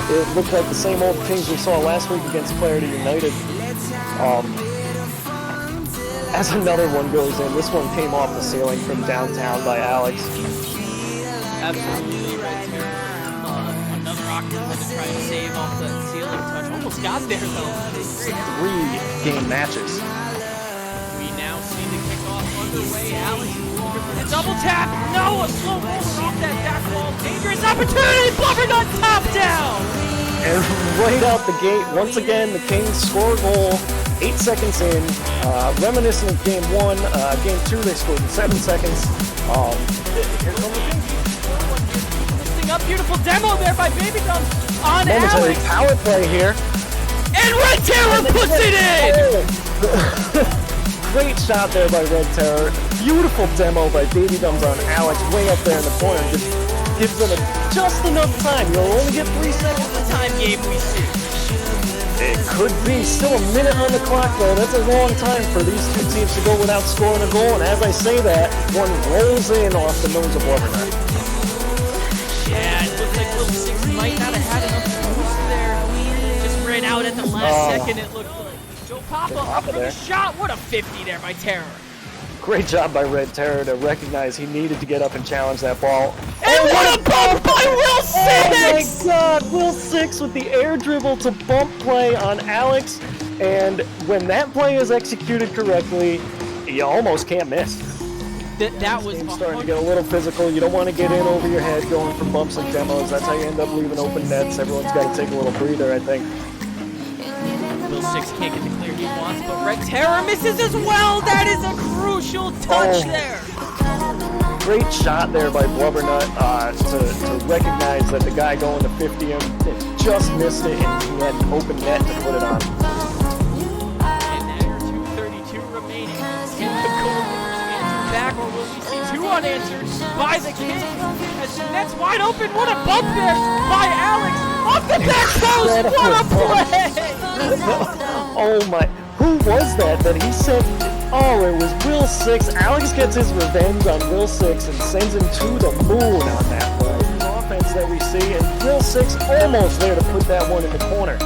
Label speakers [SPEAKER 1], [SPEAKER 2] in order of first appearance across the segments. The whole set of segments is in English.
[SPEAKER 1] It looked like the same old Kings we saw last week against Clarity United. Um, as another one goes in, this one came off the ceiling from downtown by Alex.
[SPEAKER 2] Absolutely right there. Another octopus to try and save off the ceiling touch. Almost got there though.
[SPEAKER 1] 3-game matches.
[SPEAKER 2] We now see the kickoff underway. Alex looking for the double tap. No, a slow roller off that back wall. Dangerous opportunity. Blubbernut top down.
[SPEAKER 1] And right out the gate, once again, the Kings score a goal 8 seconds in. Reminiscent of game 1. Game 2, they scored in 7 seconds. Here come the Kings.
[SPEAKER 2] Lifting up, beautiful demo there by Baby Dumb on
[SPEAKER 1] Momentary
[SPEAKER 2] Alex.
[SPEAKER 1] power play here.
[SPEAKER 2] And Red Terror puts it in!
[SPEAKER 1] Great shot there by Red Terror. Beautiful demo by Baby Dumbs on Alex, way up there in the corner. Just gives them just enough time. You'll only get 3 seconds.
[SPEAKER 2] The time game we see.
[SPEAKER 1] It could be still a minute on the clock, though. That's a long time for these two teams to go without scoring a goal. And as I say that, one rolls in off the nose of Blubbernut.
[SPEAKER 2] Yeah, it looks like Will Six might not have had enough boost there. Just ran out at the last second, it looked like. Joe Papa up for the shot. What a 50 there by Terror.
[SPEAKER 1] Great job by Red Terror to recognize he needed to get up and challenge that ball.
[SPEAKER 2] And what a bump by Will Six!
[SPEAKER 1] Oh my God, Will Six with the air dribble to bump play on Alex. And when that play is executed correctly, you almost can't miss.
[SPEAKER 2] That was
[SPEAKER 1] starting to get a little physical. You don't want to get in over your head going for bumps and demos. That's how you end up leaving open nets. Everyone's got to take a little breather, I think.
[SPEAKER 2] Will Six can't get the clear he wants, but Red Terror misses as well. That is a crucial touch there.
[SPEAKER 1] Great shot there by Blubbernut to recognize that the guy going to 50 him just missed it and he had an open net to put it on.
[SPEAKER 2] And there, 2:32 remaining. See the goalkeepers answer back, or will we see two unanswered by the Kings? As the net's wide open, what a bump there by Alex off the back post. What a play!
[SPEAKER 1] Oh my! Who was that he said? Oh, it was Will Six. Alex gets his revenge on Will Six and sends him to the moon on that play. The offense that we see, and Will Six almost there to put that one in the corner.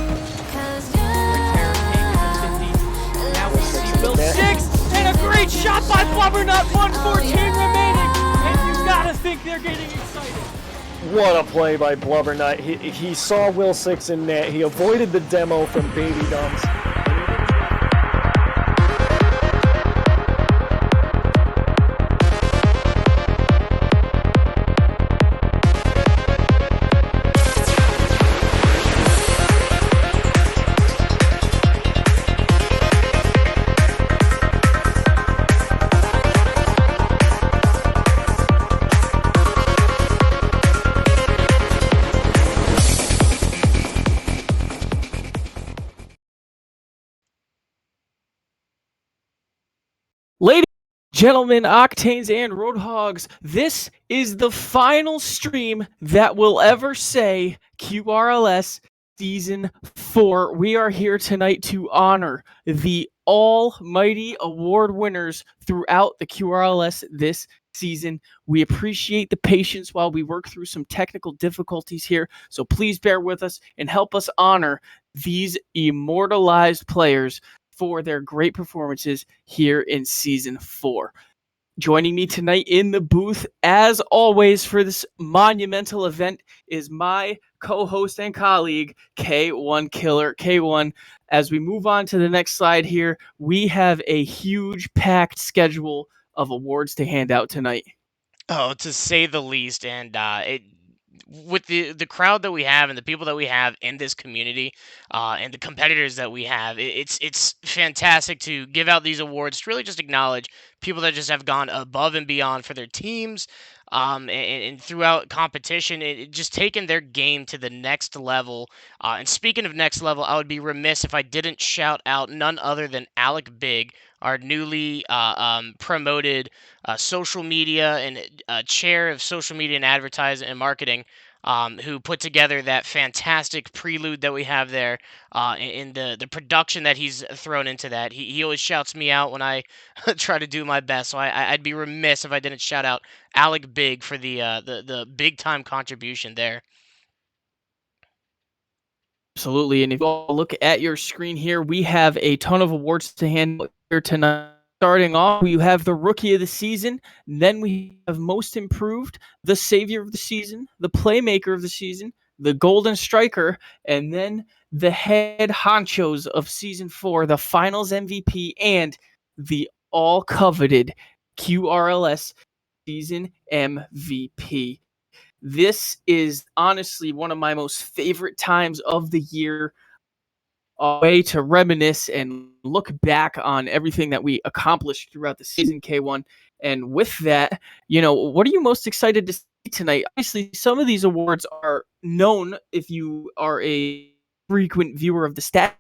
[SPEAKER 2] Now we see Will Six, and a great shot by Blubbernut. 1:14 remaining, and you gotta think they're getting excited.
[SPEAKER 1] What a play by Blubbernut. He saw Will Six in net. He avoided the demo from Baby Dumbs.
[SPEAKER 2] Ladies and gentlemen, Octanes and Roadhogs, this is the final stream that will ever say QRLS Season 4. We are here tonight to honor the almighty award winners throughout the QRLS this season. We appreciate the patience while we work through some technical difficulties here, so please bear with us and help us honor these immortalized players for their great performances here in Season 4. Joining me tonight in the booth, as always, for this monumental event is my co-host and colleague, K1 Killer. K1, as we move on to the next slide here, we have a huge packed schedule of awards to hand out tonight.
[SPEAKER 3] Oh, to say the least, and with the crowd that we have and the people that we have in this community, and the competitors that we have, it's fantastic to give out these awards to really just acknowledge people that just have gone above and beyond for their teams, and throughout competition, it just taken their game to the next level. And speaking of next level, I would be remiss if I didn't shout out none other than Alec Big, our newly promoted social media and chair of social media and advertising and marketing, who put together that fantastic prelude that we have there, in the production that he's thrown into that. He always shouts me out when I try to do my best, so I'd be remiss if I didn't shout out Alec Big for the big time contribution there.
[SPEAKER 2] Absolutely. And if you all look at your screen here, we have a ton of awards to handle here tonight. Starting off, we have the Rookie of the Season. Then we have Most Improved, the Savior of the Season, the Playmaker of the Season, the Golden Striker, and then the head honchos of Season 4, the Finals MVP, and the all coveted QRLS Season MVP. This is honestly one of my most favorite times of the year, a way to reminisce and look back on everything that we accomplished throughout the season, K1. And with that, what are you most excited to see tonight? Obviously, some of these awards are known if you are a frequent viewer of the stat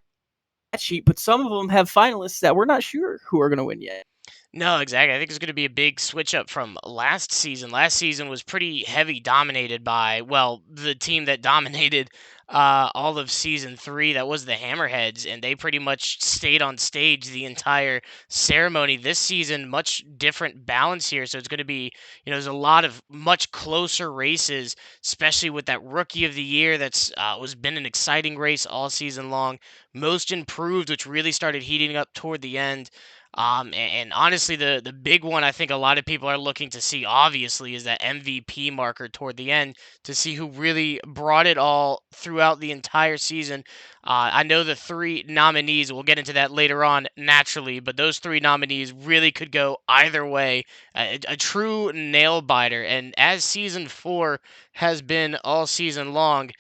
[SPEAKER 2] sheet, but some of them have finalists that we're not sure who are going to win yet.
[SPEAKER 3] No, exactly. I think it's going to be a big switch up from last season. Last season was pretty heavy dominated by, well, the team that dominated all of season 3. That was the Hammerheads, and they pretty much stayed on stage the entire ceremony. This season, much different balance here. So it's going to be, there's a lot of much closer races, especially with that Rookie of the Year that's was been an exciting race all season long. Most Improved, which really started heating up toward the end. And honestly, the big one I think a lot of people are looking to see, obviously, is that MVP marker toward the end to see who really brought it all throughout the entire season. I know the 3 nominees, we'll get into that later on naturally, but those 3 nominees really could go either way. A true nail biter. And as season 4 has been all season long,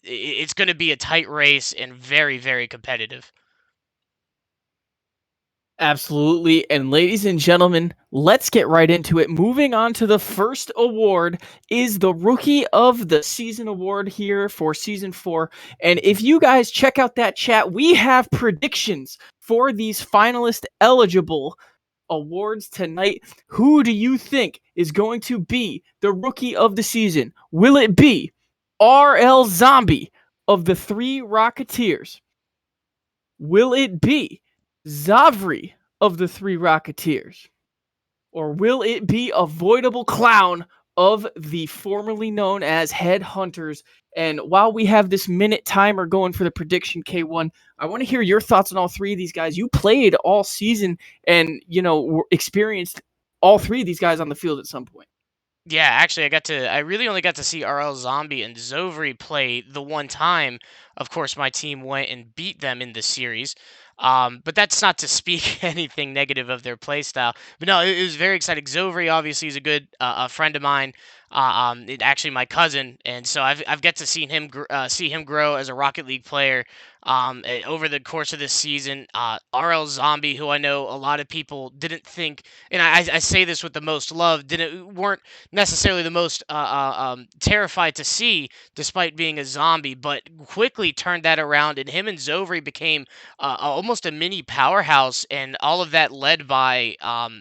[SPEAKER 3] it's going to be a tight race and very, very competitive.
[SPEAKER 2] Absolutely. And ladies and gentlemen, let's get right into it. Moving on to the first award is the Rookie of the Season award here for season 4. And if you guys check out that chat, we have predictions for these finalist eligible awards tonight. Who do you think is going to be the Rookie of the Season? Will it be RL Zombie of the 3 Rocketeers? Will it be Zavri of the 3 Rocketeers? Or will it be Avoidable Clown of the formerly known as Headhunters? And while we have this minute timer going for the prediction, K1, I want to hear your thoughts on all 3 of these guys. You played all season and, experienced all 3 of these guys on the field at some point.
[SPEAKER 3] Yeah, actually, I really only got to see RL Zombie and Zovri play the one time. Of course, my team went and beat them in the series. But that's not to speak anything negative of their play style. But no, it was very exciting. Zovri obviously is a good a friend of mine. Actually my cousin, and so I've got to see him grow as a Rocket League player. Over the course of this season, RL Zombie, who I know a lot of people didn't think, and I say this with the most love, weren't necessarily the most terrified to see, despite being a zombie, but quickly turned that around, and him and Zovri became almost a mini powerhouse, and all of that led by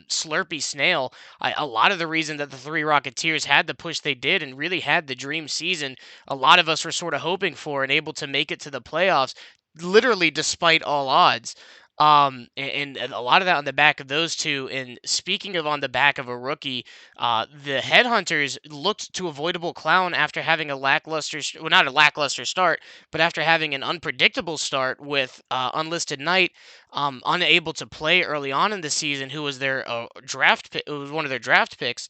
[SPEAKER 3] Slurpy Snail. A lot of the reason that the 3 Rocketeers had the push they did and really had the dream season, a lot of us were sort of hoping for and able to make it to the playoffs, literally despite all odds. And a lot of that on the back of those 2. And speaking of on the back of a rookie, the Headhunters looked to Avoidable Clown after having a lackluster, well, not a lackluster start, but after having an unpredictable start with Unlisted Knight, unable to play early on in the season, who was their draft pick, it was one of their draft picks.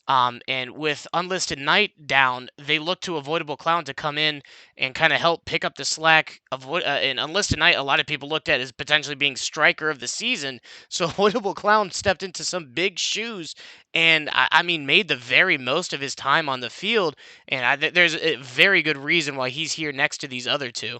[SPEAKER 3] And with Unlisted Knight down, they looked to Avoidable Clown to come in and kind of help pick up the slack. And Unlisted Knight, a lot of people looked at as potentially being striker of the season. So Avoidable Clown stepped into some big shoes and, I mean, made the very most of his time on the field. And there's a very good reason why he's here next to these other 2.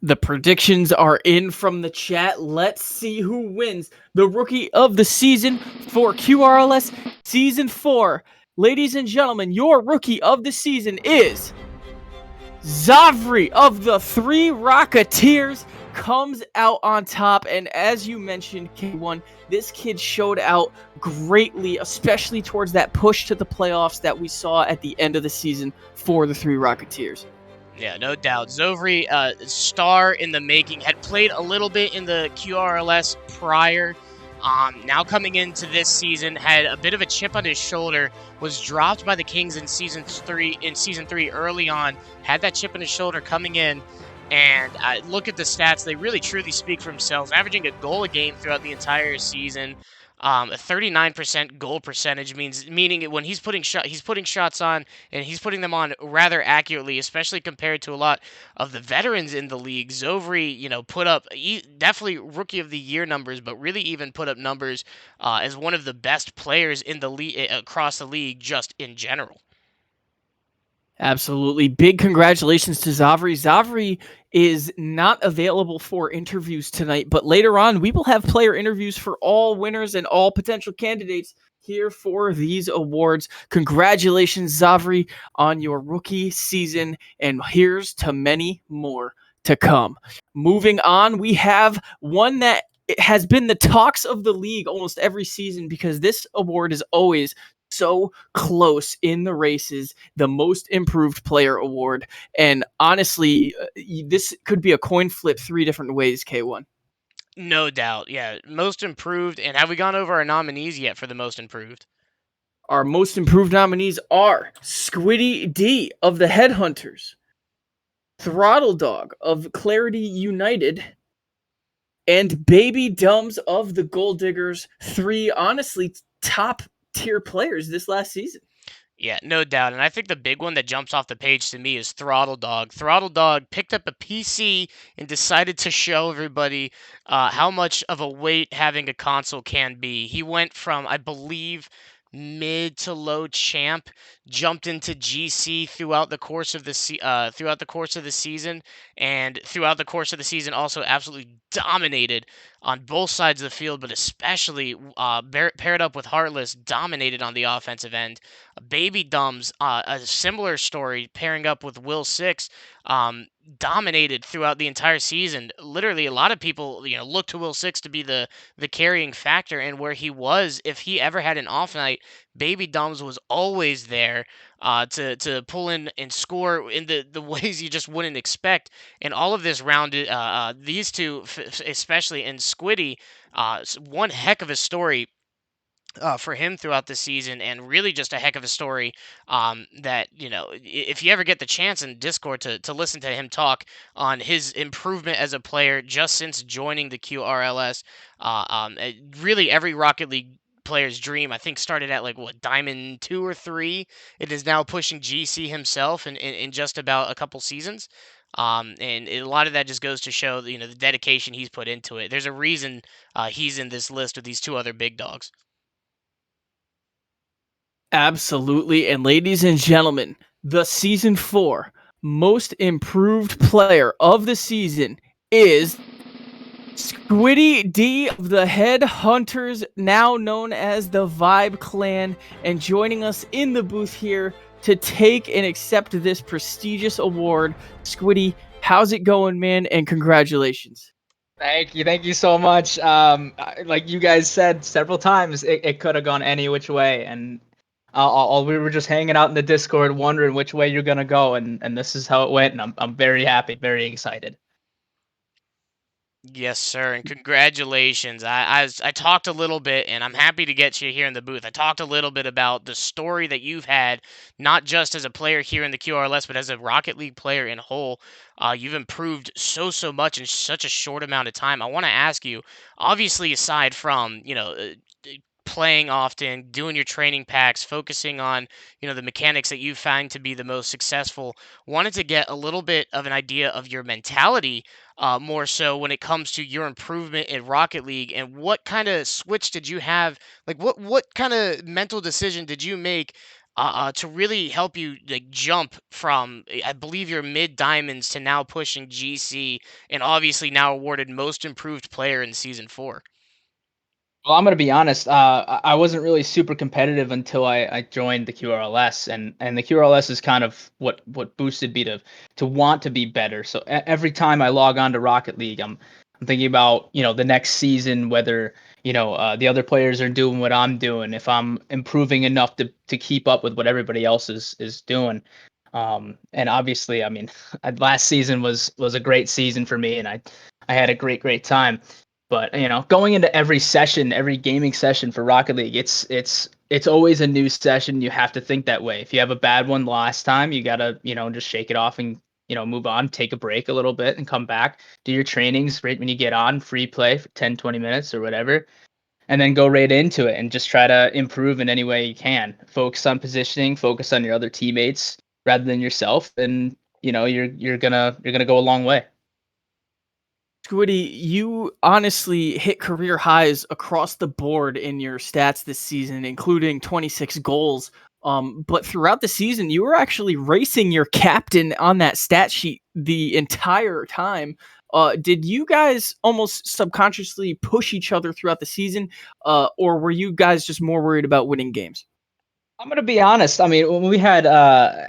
[SPEAKER 2] The predictions are in from the chat. Let's see who wins the Rookie of the Season for QRLS Season 4. Ladies and gentlemen, your Rookie of the Season is Zavri of the 3 Rocketeers. Comes out on top, and as you mentioned, K1, this kid showed out greatly, especially towards that push to the playoffs that we saw at the end of the season for the 3 Rocketeers.
[SPEAKER 3] Yeah, no doubt. Zovri, star in the making, had played a little bit in the QRLS prior, Now coming into this season, had a bit of a chip on his shoulder, was dropped by the Kings in season three. In season three, early on, had that chip on his shoulder coming in, and look at the stats; they really truly speak for themselves. Averaging a goal a game throughout the entire season. A 39% goal percentage meaning when he's putting shots on, and he's putting them on rather accurately, especially compared to a lot of the veterans in the league. Zovri, put up definitely rookie of the year numbers, but really even put up numbers as one of the best players in the league across the league, just in general.
[SPEAKER 2] Absolutely. Big congratulations to Zavri. Zavri is not available for interviews tonight, but later on we will have player interviews for all winners and all potential candidates here for these awards. Congratulations, Zavri, on your rookie season, and here's to many more to come. Moving on, we have one that has been the talks of the league almost every season because this award is always so close in the races, the most improved player award. And honestly, this could be a coin flip 3 different ways, K1.
[SPEAKER 3] No doubt, yeah. Most improved, and have we gone over our nominees yet for the most improved?
[SPEAKER 2] Our most improved nominees are Squiddy D of the Headhunters, Throttle Dog of Clarity United, and Baby Dumbs of the Gold Diggers. 3 honestly top tier players this last season.
[SPEAKER 3] Yeah, no doubt. And I think the big one that jumps off the page to me is Throttle Dog. Throttle Dog picked up a PC and decided to show everybody how much of a weight having a console can be. He went from, I believe, mid to low champ, jumped into GC throughout the course of the season, and throughout the course of the season also absolutely dominated on both sides of the field, but especially paired up with Heartless, dominated on the offensive end. Baby Dumbs, a similar story, pairing up with Will Six, dominated throughout the entire season. Literally, a lot of people, look to Will Six to be the carrying factor, and where he was, if he ever had an off night, Baby Dumbs was always there to pull in and score in the ways you just wouldn't expect. And all of this rounded these two, especially in Squiddy, one heck of a story for him throughout the season, and really just a heck of a story. That if you ever get the chance in Discord to listen to him talk on his improvement as a player just since joining the QRLS, really every Rocket League player's dream, I think, started at like what, Diamond 2 or 3. It is now pushing GC himself in just about a couple seasons. And a lot of that just goes to show the dedication he's put into it. There's a reason he's in this list with these two other big dogs.
[SPEAKER 2] Absolutely. And ladies and gentlemen, the season 4 most improved player of the season is Squiddy D of the Headhunters, now known as the Vibe Clan, and joining us in the booth here to take and accept this prestigious award. Squiddy, how's it going, man? And congratulations.
[SPEAKER 4] Thank you so much. Like you guys said several times, it could have gone any which way, and we were just hanging out in the Discord, wondering which way you're gonna go, and this is how it went, and I'm very happy, very excited.
[SPEAKER 3] Yes, sir, and congratulations. I talked a little bit, and I'm happy to get you here in the booth. I talked a little bit about the story that you've had, not just as a player here in the QRLS, but as a Rocket League player in whole. You've improved so much in such a short amount of time. I want to ask you, obviously, aside from playing often, doing your training packs, focusing on the mechanics that you find to be the most successful, wanted to get a little bit of an idea of your mentality, more so when it comes to your improvement in Rocket League, and what kind of switch did you have? Like, what kind of mental decision did you make to really help you like jump from, I believe, your mid diamonds to now pushing GC, and obviously now awarded most improved player in season 4?
[SPEAKER 4] Well, I'm gonna be honest. I wasn't really super competitive until I joined the QRLS, and the QRLS is kind of what boosted me to want to be better. So every time I log on to Rocket League, I'm thinking about the next season, whether the other players are doing what I'm doing, if I'm improving enough to keep up with what everybody else is doing. And obviously, I mean, last season was a great season for me, and I had a great time. But going into every session, every gaming session for Rocket League, it's always a new session. You have to think that way. If you have a bad one last time, you gotta just shake it off and move on, take a break a little bit, and come back. Do your trainings right when you get on, free play for 10, 20 minutes or whatever, and then go right into it and just try to improve in any way you can. Focus on positioning, focus on your other teammates rather than yourself, and you're gonna go a long way.
[SPEAKER 2] Squiddy, you honestly hit career highs across the board in your stats this season, including 26 goals. But throughout the season, you were actually racing your captain on that stat sheet the entire time. Did you guys almost subconsciously push each other throughout the season, or were you guys just more worried about winning games?
[SPEAKER 4] I'm gonna be honest. I mean, when we had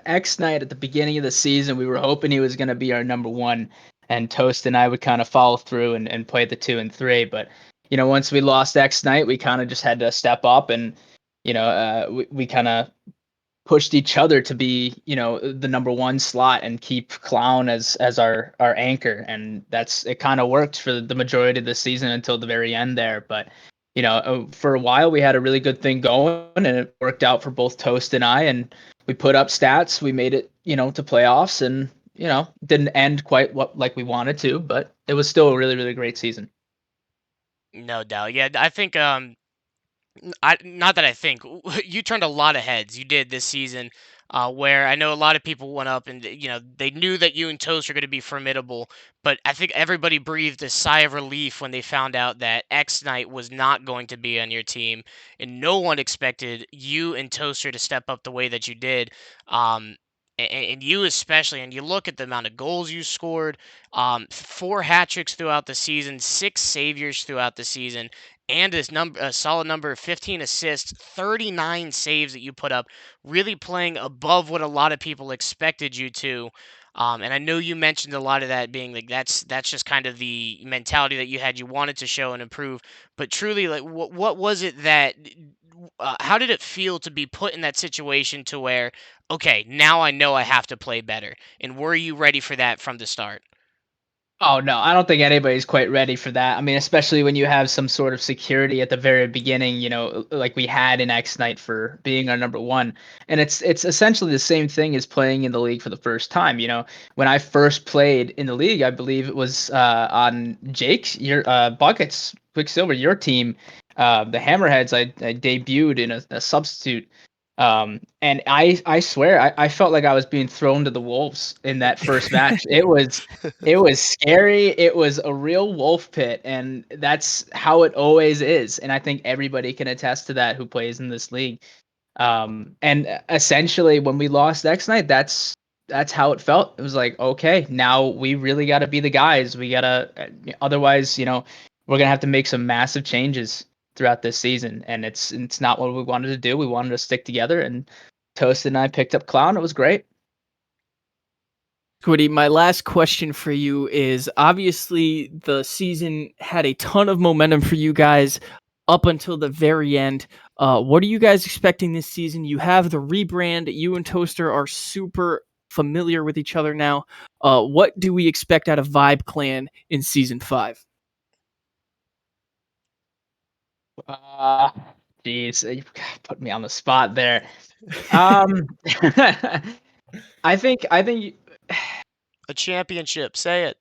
[SPEAKER 4] X Knight at the beginning of the season, we were hoping he was gonna be our number one, and Toast and I would kind of follow through and play the 2 and 3. But once we lost X Knight, we kind of just had to step up, and we kind of pushed each other to be the number one slot and keep Clown as our anchor, and it kind of worked for the majority of the season until the very end there. But for a while we had a really good thing going, and it worked out for both Toast and I, and we put up stats. We made it to playoffs, and didn't end quite like we wanted to, but it was still a really, really great season.
[SPEAKER 3] No doubt. Yeah, I think not that I think you turned a lot of heads. You did this season, where I know a lot of people went up and they knew that you and Toast are going to be formidable. But I think everybody breathed a sigh of relief when they found out that X Knight was not going to be on your team, and no one expected you and Toaster to step up the way that you did. And you especially, and you look at the amount of goals you scored, 4 hat tricks throughout the season, 6 saviors throughout the season, and a solid number of 15 assists, 39 saves that you put up, really playing above what a lot of people expected you to. And I know you mentioned a lot of that being like that's just kind of the mentality that you had. You wanted to show and improve, but truly, like what was it that? How did it feel to be put in that situation to where, okay, now I know I have to play better, and were you ready for that from the start?
[SPEAKER 4] Oh no, I don't think anybody's quite ready for that. I mean, especially when you have some sort of security at the very beginning, like we had in X Knight for being our number one. And it's essentially the same thing as playing in the league for the first time. When I first played in the league, I believe it was on Jake's your Buckets Quicksilver, your team, the Hammerheads. I debuted in a substitute. And I swear I felt like I was being thrown to the wolves in that first match. It was scary. It was a real wolf pit, and that's how it always is. And I think everybody can attest to that who plays in this league. And essentially, when we lost X Night, that's how it felt. It was like, okay, now we really got to be the guys. We gotta, otherwise, we're gonna have to make some massive changes throughout this season. And it's not what we wanted to do. We wanted to stick together, and Toast and I picked up Clown. It was great.
[SPEAKER 2] Squiddy, my last question for you is obviously the season had a ton of momentum for you guys up until the very end. What are you guys expecting this season? You have the rebrand. You and Toaster are super familiar with each other now. What do we expect out of Vibe Clan in season 5?
[SPEAKER 4] Uh, Jeez, you put me on the spot there. Um, I think
[SPEAKER 3] A championship, say it.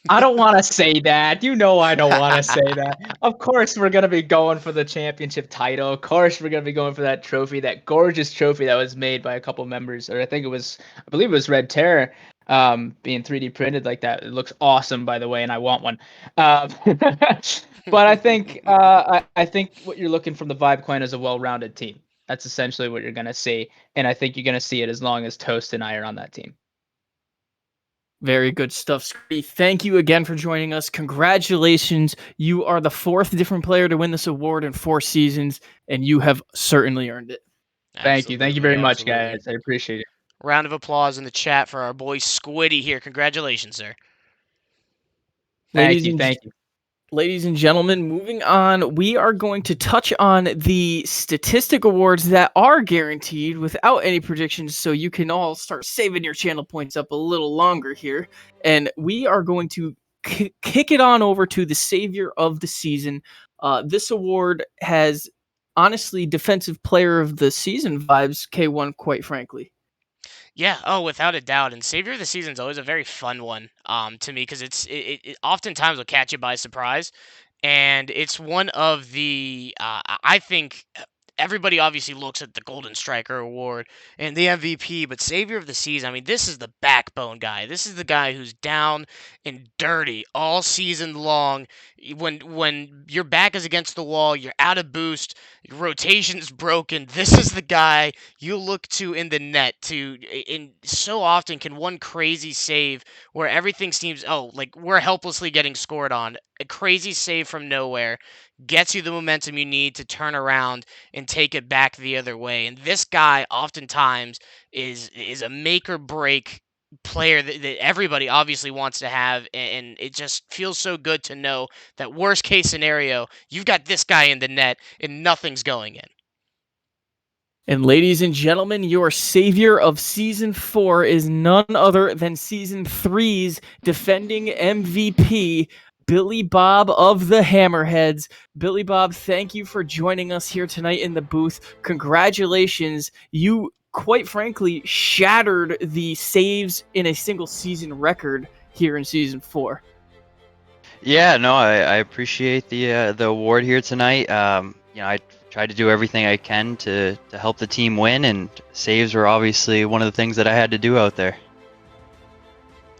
[SPEAKER 4] I don't want to say that. I don't want to say that. Of course, we're going to be going for the championship title. Of course, we're going to be going for that trophy, that gorgeous trophy that was made by a couple members, or I believe it was Red Terror, being 3D printed like that. It looks awesome, by the way, and I want one. But I think what you're looking from the Vibe Coin is a well-rounded team. That's essentially what you're going to see, and I think you're going to see it as long as Toast and I are on that team.
[SPEAKER 2] Very good stuff, Scotty. Thank you again for joining us. Congratulations. You are the 4th different player to win this award in 4 seasons, and you have certainly earned it.
[SPEAKER 4] Thank you. Thank you
[SPEAKER 3] Absolutely,
[SPEAKER 4] very much,
[SPEAKER 3] absolutely.
[SPEAKER 4] guys. I appreciate it.
[SPEAKER 3] Round of applause in the chat for our boy Squiddy here. Congratulations, sir.
[SPEAKER 2] Ladies
[SPEAKER 4] Thank you.
[SPEAKER 2] and
[SPEAKER 4] Thank you.
[SPEAKER 2] Ladies and gentlemen, moving on, we are going to touch on the statistic awards that are guaranteed without any predictions, so you can all start saving your channel points up a little longer here. And we are going to kick it on over to the savior of the season. This award has honestly defensive player of the season vibes, K1, quite frankly.
[SPEAKER 3] Yeah, oh, without a doubt. And Savior of the Season is always a very fun one to me because it oftentimes will catch you by surprise, and it's one of the I think everybody obviously looks at the Golden Striker Award and the MVP, but Savior of the Season, I mean, this is the backbone guy. This is the guy who's down and dirty all season long. When your back is against the wall, you're out of boost, your rotation's broken. This is the guy you look to in the net to in so often can one crazy save where everything seems like we're helplessly getting scored on. A crazy save from nowhere gets you the momentum you need to turn around and take it back the other way. And this guy oftentimes is a make or break player that everybody obviously wants to have, and it just feels so good to know that worst case scenario, you've got this guy in the net and nothing's going in.
[SPEAKER 2] And ladies and gentlemen, your savior of season 4 is none other than season 3's defending MVP, Billy Bob of the Hammerheads. Billy Bob, thank you for joining us here tonight in the booth. Congratulations. You, quite frankly, shattered the saves in a single season record here in season 4.
[SPEAKER 5] Yeah, no, I appreciate the award here tonight. I tried to do everything I can to help the team win, and saves were obviously one of the things that I had to do out there.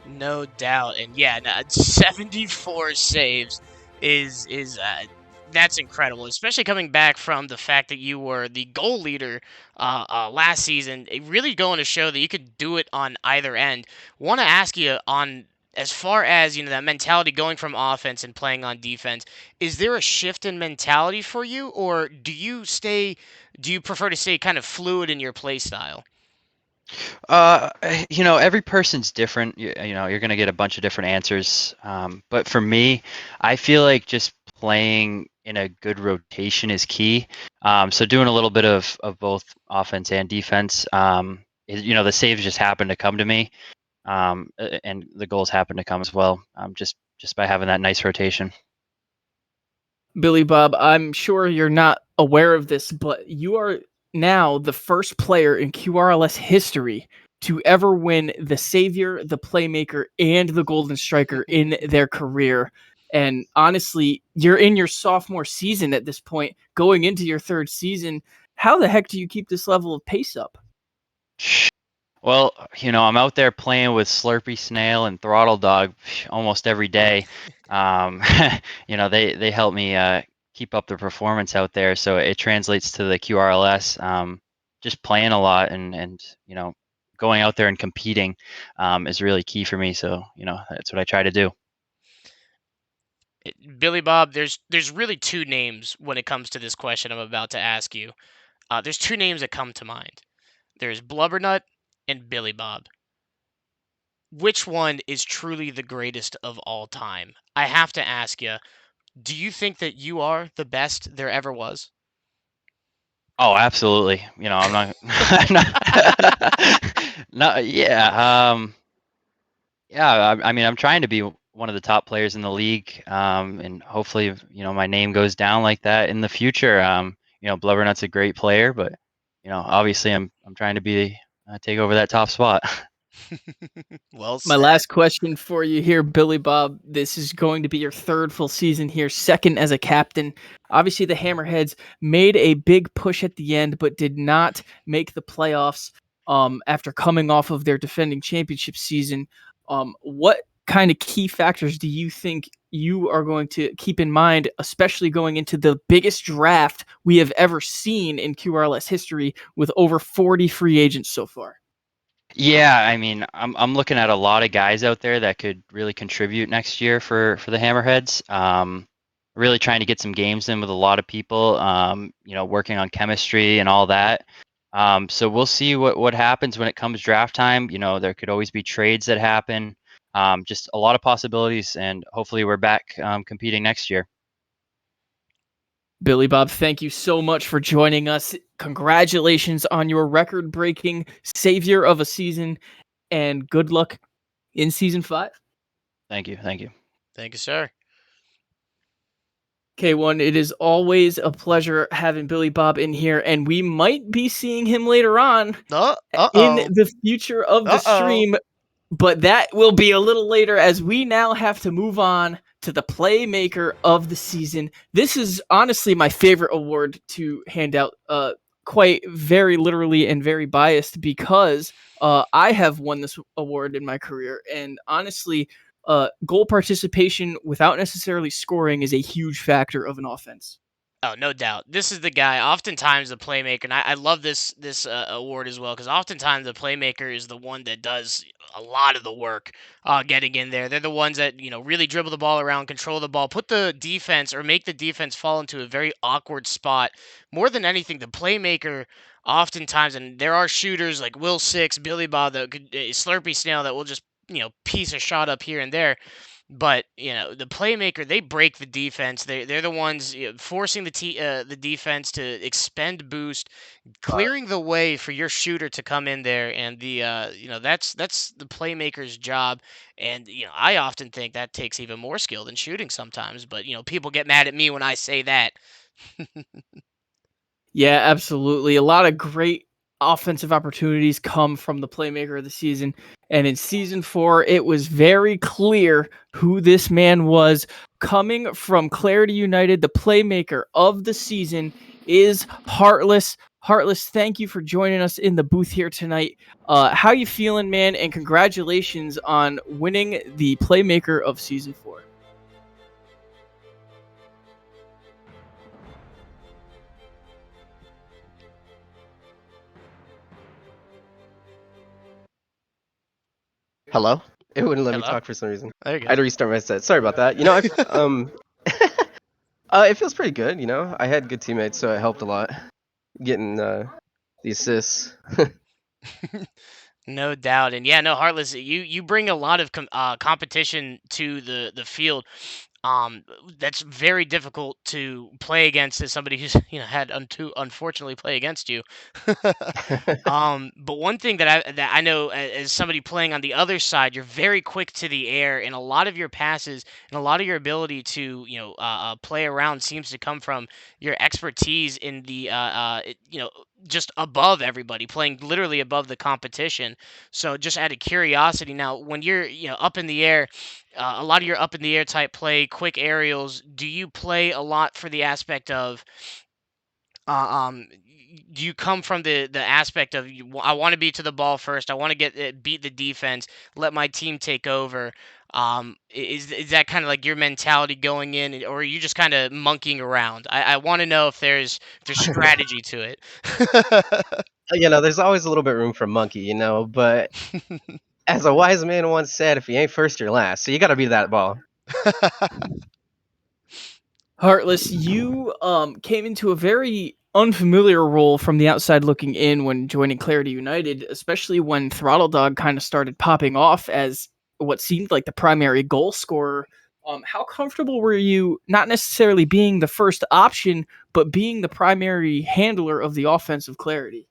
[SPEAKER 3] No doubt, and yeah, 74 saves is that's incredible, especially coming back from the fact that you were the goal leader last season. It really going to show that you could do it on either end. Want to ask you on as far as that mentality going from offense and playing on defense. Is there a shift in mentality for you, or do you prefer to stay kind of fluid in your play style?
[SPEAKER 5] Every person's different. You're gonna get a bunch of different answers. But for me, I feel like just playing in a good rotation is key. So doing a little bit of both offense and defense. The saves just happen to come to me, and the goals happen to come as well. Just by having that nice rotation.
[SPEAKER 2] Billy Bob, I'm sure you're not aware of this, but you are now the first player in QRLS history to ever win the Savior, the Playmaker, and the Golden Striker in their career. And honestly, you're in your sophomore season at this point, going into your third season. How the heck do you keep this level of pace up?
[SPEAKER 5] Well, I'm out there playing with Slurpy Snail and Throttle Dog almost every day. They help me keep up the performance out there, so it translates to the QRLS. Just playing a lot and going out there and competing is really key for me. So that's what I try to do.
[SPEAKER 3] Billy Bob, there's really two names when it comes to this question I'm about to ask you. There's two names that come to mind. There's Blubbernut and Billy Bob. Which one is truly the greatest of all time? I have to ask you, do you think that you are the best there ever was?
[SPEAKER 5] Oh, absolutely. I'm not, I'm not, no, yeah. Yeah, I mean, I'm trying to be one of the top players in the league, and hopefully, my name goes down like that in the future. Blubbernut's a great player, but obviously, I'm trying to take over that top spot.
[SPEAKER 3] Well
[SPEAKER 2] My
[SPEAKER 3] said.
[SPEAKER 2] last question for you here, Billy Bob. This is going to be your third full season here, second as a captain. Obviously, the Hammerheads made a big push at the end, but did not make the playoffs after coming off of their defending championship season. What kind of key factors do you think you are going to keep in mind, especially going into the biggest draft we have ever seen in QRLS history with over 40 free agents so far?
[SPEAKER 5] Yeah, I mean, I'm looking at a lot of guys out there that could really contribute next year for the Hammerheads. Really trying to get some games in with a lot of people. Working on chemistry and all that. So we'll see what happens when it comes draft time. There could always be trades that happen. Just a lot of possibilities, and hopefully we're back competing next year.
[SPEAKER 2] Billy Bob, thank you so much for joining us. Congratulations on your record-breaking savior of a season, and good luck in season 5.
[SPEAKER 5] Thank you.
[SPEAKER 3] Thank you, sir.
[SPEAKER 2] K1, it is always a pleasure having Billy Bob in here, and we might be seeing him later on in
[SPEAKER 3] Uh-oh.
[SPEAKER 2] the future of the
[SPEAKER 3] Uh-oh.
[SPEAKER 2] stream, but that will be a little later as we now have to move on to the Playmaker of the Season. This is honestly my favorite award to hand out, quite very literally and very biased because I have won this award in my career, and honestly, goal participation without necessarily scoring is a huge factor of an offense.
[SPEAKER 3] Oh, no doubt. This is the guy. Oftentimes, the playmaker, and I love this award as well, because oftentimes the playmaker is the one that does a lot of the work, getting in there. They're the ones that really dribble the ball around, control the ball, put the defense or make the defense fall into a very awkward spot. More than anything, the playmaker, oftentimes, and there are shooters like Will Six, Billy Bob, Slurpy Snail that will just piece a shot up here and there. But the playmaker, they break the defense. They're the ones forcing the defense to expend boost, clearing the way for your shooter to come in there, and that's the playmaker's job. And I often think that takes even more skill than shooting sometimes. But people get mad at me when I say that.
[SPEAKER 2] Yeah, absolutely. A lot of great offensive opportunities come from the playmaker of the season. And in season 4, it was very clear who this man was. Coming from Clarity United, the playmaker of the season is Heartless. Heartless, thank you for joining us in the booth here tonight. How you feeling, man? And congratulations on winning the playmaker of season 4.
[SPEAKER 6] Hello? It wouldn't let me
[SPEAKER 3] Hello?
[SPEAKER 6] talk for some reason.
[SPEAKER 3] There you
[SPEAKER 6] I
[SPEAKER 3] go.
[SPEAKER 6] had to restart my set. Sorry about that. It feels pretty good. I had good teammates, so it helped a lot getting the assists.
[SPEAKER 3] No doubt, and yeah, no, Heartless, you bring a lot of competition to the field. That's very difficult to play against as somebody who's had to unfortunately play against you. But one thing that I know as somebody playing on the other side, you're very quick to the air, and a lot of your passes and a lot of your ability to play around seems to come from your expertise in just above everybody, playing literally above the competition. So just out of curiosity, now when you're up in the air, a lot of your up in the air type play, quick aerials, do you play a lot for the aspect of do you come from the aspect of I want to be to the ball first. I want to beat the defense, let my team take over. Is that kind of like your mentality going in, or are you just kind of monkeying around? I want to know if there's strategy to it.
[SPEAKER 6] There's always a little bit room for monkey, but as a wise man once said, if you ain't first, you're last. So you got to be that ball.
[SPEAKER 2] Heartless, you came into a very unfamiliar role from the outside looking in when joining Clarity United, especially when Throttle Dog kind of started popping off as what seemed like the primary goal scorer. How comfortable were you not necessarily being the first option, but being the primary handler of the offensive Clarity?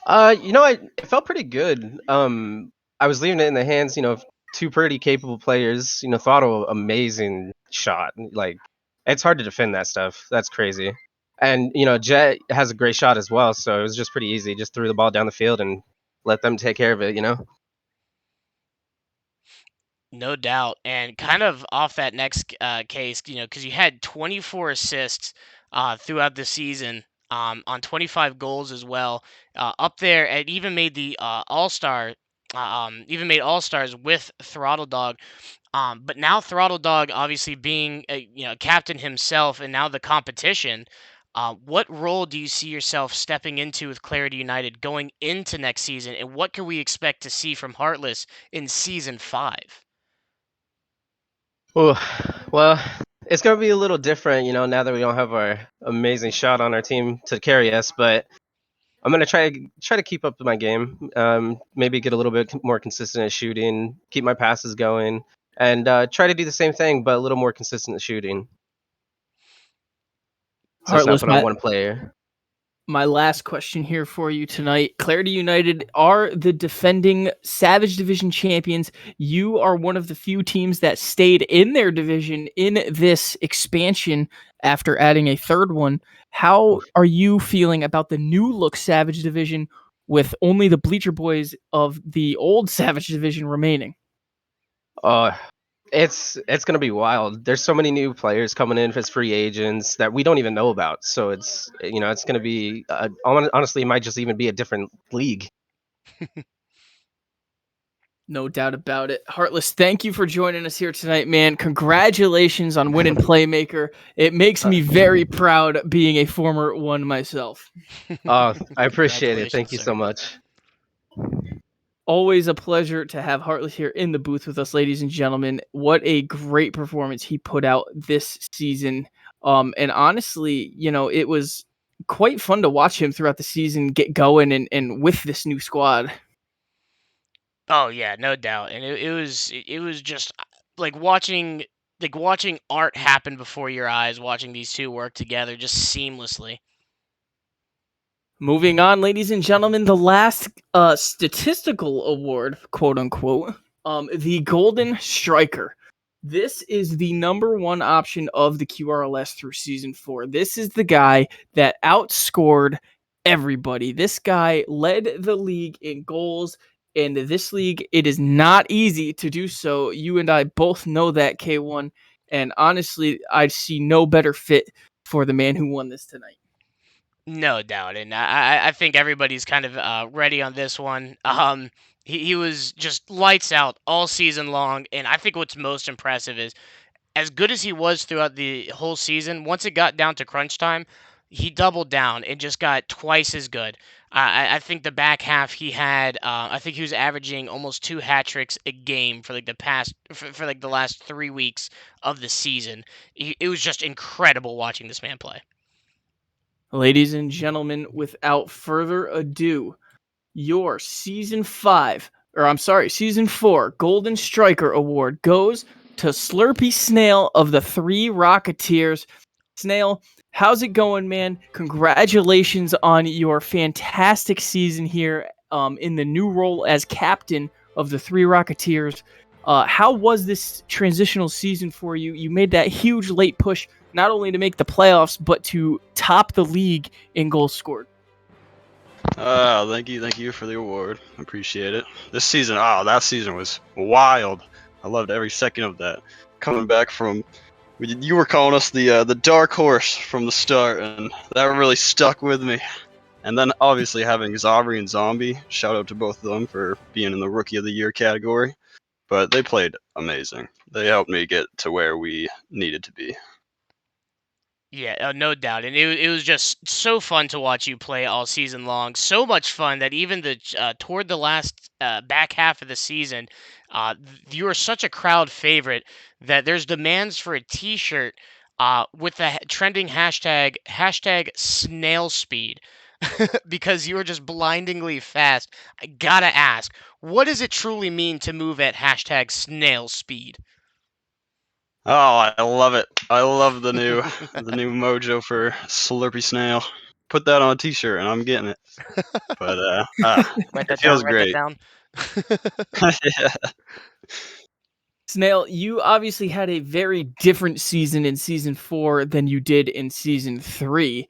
[SPEAKER 6] It felt pretty good. I was leaving it in the hands, of two pretty capable players. Throttle, amazing shot. Like, it's hard to defend that stuff. That's crazy. And Jet has a great shot as well, so it was just pretty easy. Just threw the ball down the field and let them take care of it.
[SPEAKER 3] No doubt. And kind of off that next case, because you had 24 assists throughout the season, on 25 goals as well. Up there, it even made the All Star, even made All Stars with Throttle Dog. But now Throttle Dog, obviously being a captain himself, and now the competition. What role do you see yourself stepping into with Clarity United going into next season, and what can we expect to see from Heartless in season 5?
[SPEAKER 6] Ooh, well, it's gonna be a little different, now that we don't have our amazing shot on our team to carry us. But I'm gonna try to keep up with my game. Maybe get a little bit more consistent at shooting, keep my passes going, and try to do the same thing, but a little more consistent at shooting. So it's not
[SPEAKER 2] Heartless,
[SPEAKER 6] put on one player.
[SPEAKER 2] My last question here for you tonight. Clarity United are the defending Savage Division champions. You are one of the few teams that stayed in their division in this expansion after adding a third one. How are you feeling about the new look Savage Division with only the Bleacher Boys of the old Savage Division remaining?
[SPEAKER 6] Uh, it's gonna be wild. There's so many new players coming in as free agents that we don't even know about. So it's gonna be honestly, it might just even be a different league.
[SPEAKER 2] No doubt about it. Heartless, thank you for joining us here tonight, man. Congratulations on winning Playmaker. It makes me very proud being a former one myself.
[SPEAKER 6] I appreciate it. Thank
[SPEAKER 3] Congratulations,
[SPEAKER 6] you
[SPEAKER 3] sir.
[SPEAKER 6] so much.
[SPEAKER 2] Always a pleasure to have Heartless here in the booth with us, ladies and gentlemen. What a great performance he put out this season. And honestly, it was quite fun to watch him throughout the season get going and with this new squad.
[SPEAKER 3] Oh yeah, no doubt. And it was just like watching art happen before your eyes, watching these two work together just seamlessly.
[SPEAKER 2] Moving on, ladies and gentlemen, the last statistical award, quote unquote, the Golden Striker. This is the number one option of the QRLS through season 4. This is the guy that outscored everybody. This guy led the league in goals. And this league, it is not easy to do so. You and I both know that, K1. And honestly, I see no better fit for the man who won this tonight.
[SPEAKER 3] No doubt, and I think everybody's kind of ready on this one. He was just lights out all season long, and I think what's most impressive is as good as he was throughout the whole season. Once it got down to crunch time, he doubled down and just got twice as good. I think the back half he had, I think he was averaging almost 2 hat tricks a game for like for like the last 3 weeks of the season. It was just incredible watching this man play.
[SPEAKER 2] Ladies and gentlemen, without further ado, your season 4 Golden Striker Award goes to Slurpy Snail of the Three Rocketeers. Snail, how's it going, man? Congratulations on your fantastic season here in the new role as captain of the Three Rocketeers. How was this transitional season for you? You made that huge late push, not only to make the playoffs, but to top the league in goals scored.
[SPEAKER 7] Thank you for the award. Appreciate it. This season, that season was wild. I loved every second of that. Coming back from, you were calling us the dark horse from the start, and that really stuck with me. And then obviously having Zabri and Zombie, shout out to both of them for being in the Rookie of the Year category. But they played amazing. They helped me get to where we needed to be.
[SPEAKER 3] Yeah, no doubt, and it was just so fun to watch you play all season long. So much fun that even toward the last back half of the season, you are such a crowd favorite that there's demands for a T-shirt with the trending hashtag snail speed because you are just blindingly fast. I gotta ask, what does it truly mean to move at hashtag snail speed?
[SPEAKER 7] Oh, I love it. I love the new mojo for Slurpy Snail. Put that on a t-shirt and I'm getting it. But
[SPEAKER 3] Write
[SPEAKER 7] it
[SPEAKER 3] that
[SPEAKER 7] feels
[SPEAKER 3] down. Write that
[SPEAKER 7] great.
[SPEAKER 3] down.
[SPEAKER 7] Yeah.
[SPEAKER 2] Snail, you obviously had a very different season in season 4 than you did in season 3.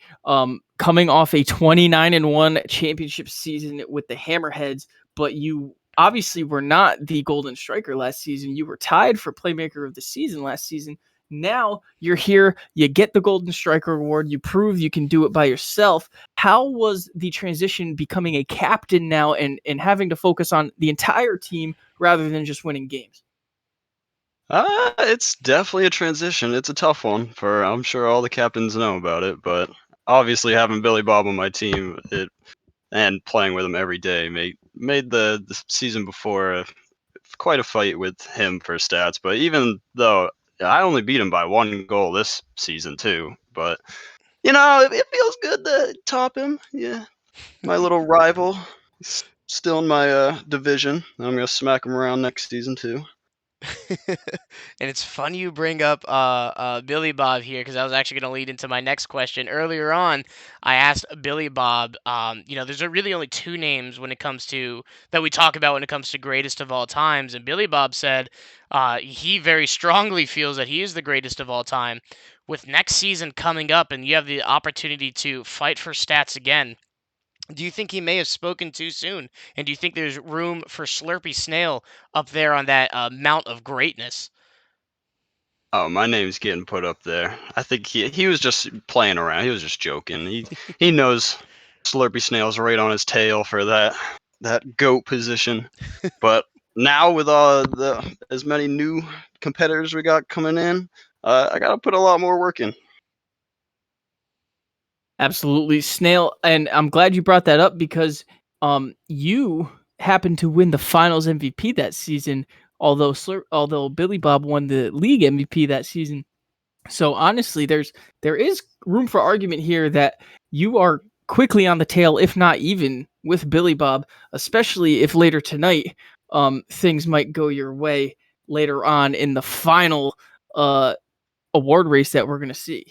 [SPEAKER 2] Coming off a 29-1 championship season with the Hammerheads, but you obviously were not the Golden Striker last season. You were tied for Playmaker of the Season last season. Now you're here, you get the Golden Striker award, you prove you can do it by yourself. How was the transition becoming a captain now and having to focus on the entire team rather than just winning games?
[SPEAKER 7] It's definitely a transition. It's a tough one for, I'm sure all the captains know about it, but obviously having Billy Bob on my team, and playing with him every day made the season before quite a fight with him for stats. But even though I only beat him by 1 goal this season too, but it feels good to top him. Yeah, my little rival. He's still in my division. I'm gonna smack him around next season too.
[SPEAKER 3] And it's funny you bring up Billy Bob here because I was actually going to lead into my next question. Earlier on, I asked Billy Bob, there's really only two names when it comes to that we talk about when it comes to greatest of all times, and Billy Bob said he very strongly feels that he is the greatest of all time. With next season coming up, and you have the opportunity to fight for stats again. Do you think he may have spoken too soon? And do you think there's room for Slurpy Snail up there on that mount of greatness?
[SPEAKER 7] Oh, my name's getting put up there. I think he was just playing around. He was just joking. He knows Slurpy Snail's right on his tail for that goat position. But now with as many new competitors we got coming in, I gotta put a lot more work in.
[SPEAKER 2] Absolutely, Snail, and I'm glad you brought that up because you happened to win the Finals MVP that season, although Billy Bob won the league MVP that season. So honestly, there is room for argument here that you are quickly on the tail, if not even with Billy Bob, especially if later tonight things might go your way later on in the final award race that we're gonna see.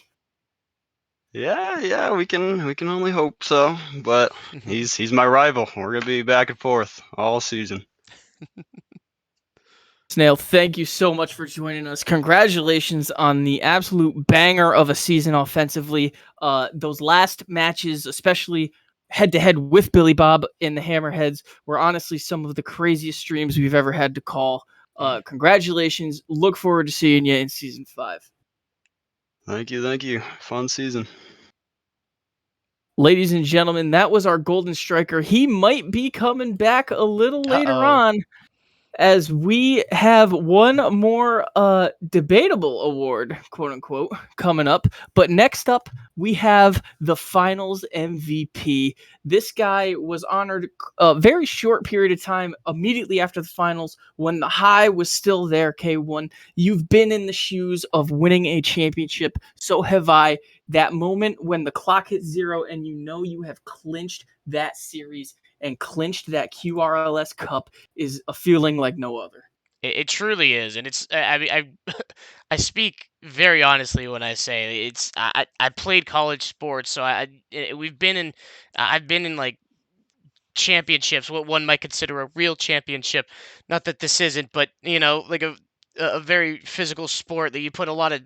[SPEAKER 7] Yeah, we can only hope so. But he's my rival. We're gonna be back and forth all season.
[SPEAKER 2] Snail, thank you so much for joining us. Congratulations on the absolute banger of a season offensively. Those last matches, especially head to head with Billy Bob in the Hammerheads, were honestly some of the craziest streams we've ever had to call. Congratulations. Look forward to seeing you in season 5.
[SPEAKER 7] Thank you. Fun season.
[SPEAKER 2] Ladies and gentlemen, that was our Golden Striker. He might be coming back a little later on, as we have one more debatable award, quote unquote, coming up. But next up, we have the Finals MVP. This guy was honored a very short period of time immediately after the finals when the high was still there, K1. You've been in the shoes of winning a championship. So have I. That moment when the clock hits 0 and you know you have clinched that series and clinched that QRLS Cup is a feeling like no other.
[SPEAKER 3] It truly is, and it's. I mean, I speak very honestly when I say it's. I played college sports, so we've been in. I've been in like championships, what one might consider a real championship. Not that this isn't, but like a very physical sport that you put a lot of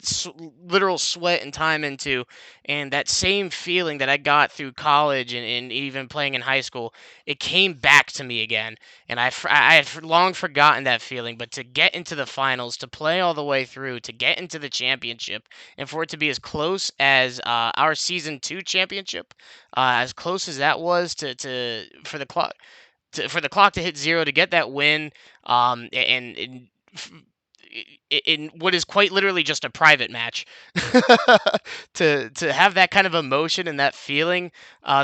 [SPEAKER 3] literal sweat and time into, and that same feeling that I got through college and even playing in high school, it came back to me again, and I had long forgotten that feeling. But to get into the finals, to play all the way through, to get into the championship, and for it to be as close as our season 2 championship, as close as that was to for the clock for the clock to hit 0 to get that win, and in what is quite literally just a private match, to have that kind of emotion and that feeling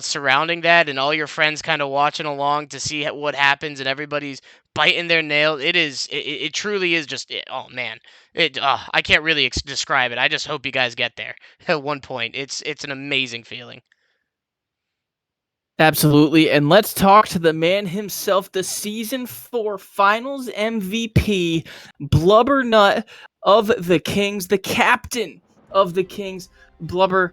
[SPEAKER 3] surrounding that, and all your friends kind of watching along to see what happens, and everybody's biting their nails. It truly is just oh man, I can't really describe it. I just hope you guys get there at one point. It's an amazing feeling.
[SPEAKER 2] Absolutely. And let's talk to the man himself, the season 4 finals MVP, Blubber Nut of the Kings, the captain of the Kings. Blubber,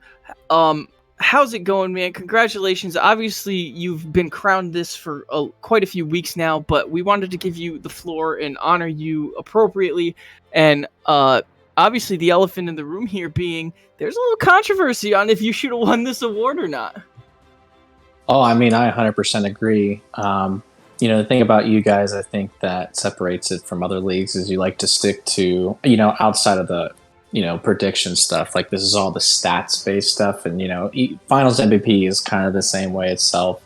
[SPEAKER 2] how's it going, man? Congratulations. Obviously, you've been crowned this for quite a few weeks now, but we wanted to give you the floor and honor you appropriately. And obviously, the elephant in the room here being there's a little controversy on if you should have won this award or not.
[SPEAKER 8] Oh, I mean, I 100% agree. The thing about you guys, I think that separates it from other leagues is you like to stick to, outside of the, prediction stuff. Like this is all the stats based stuff. And, finals MVP is kind of the same way itself.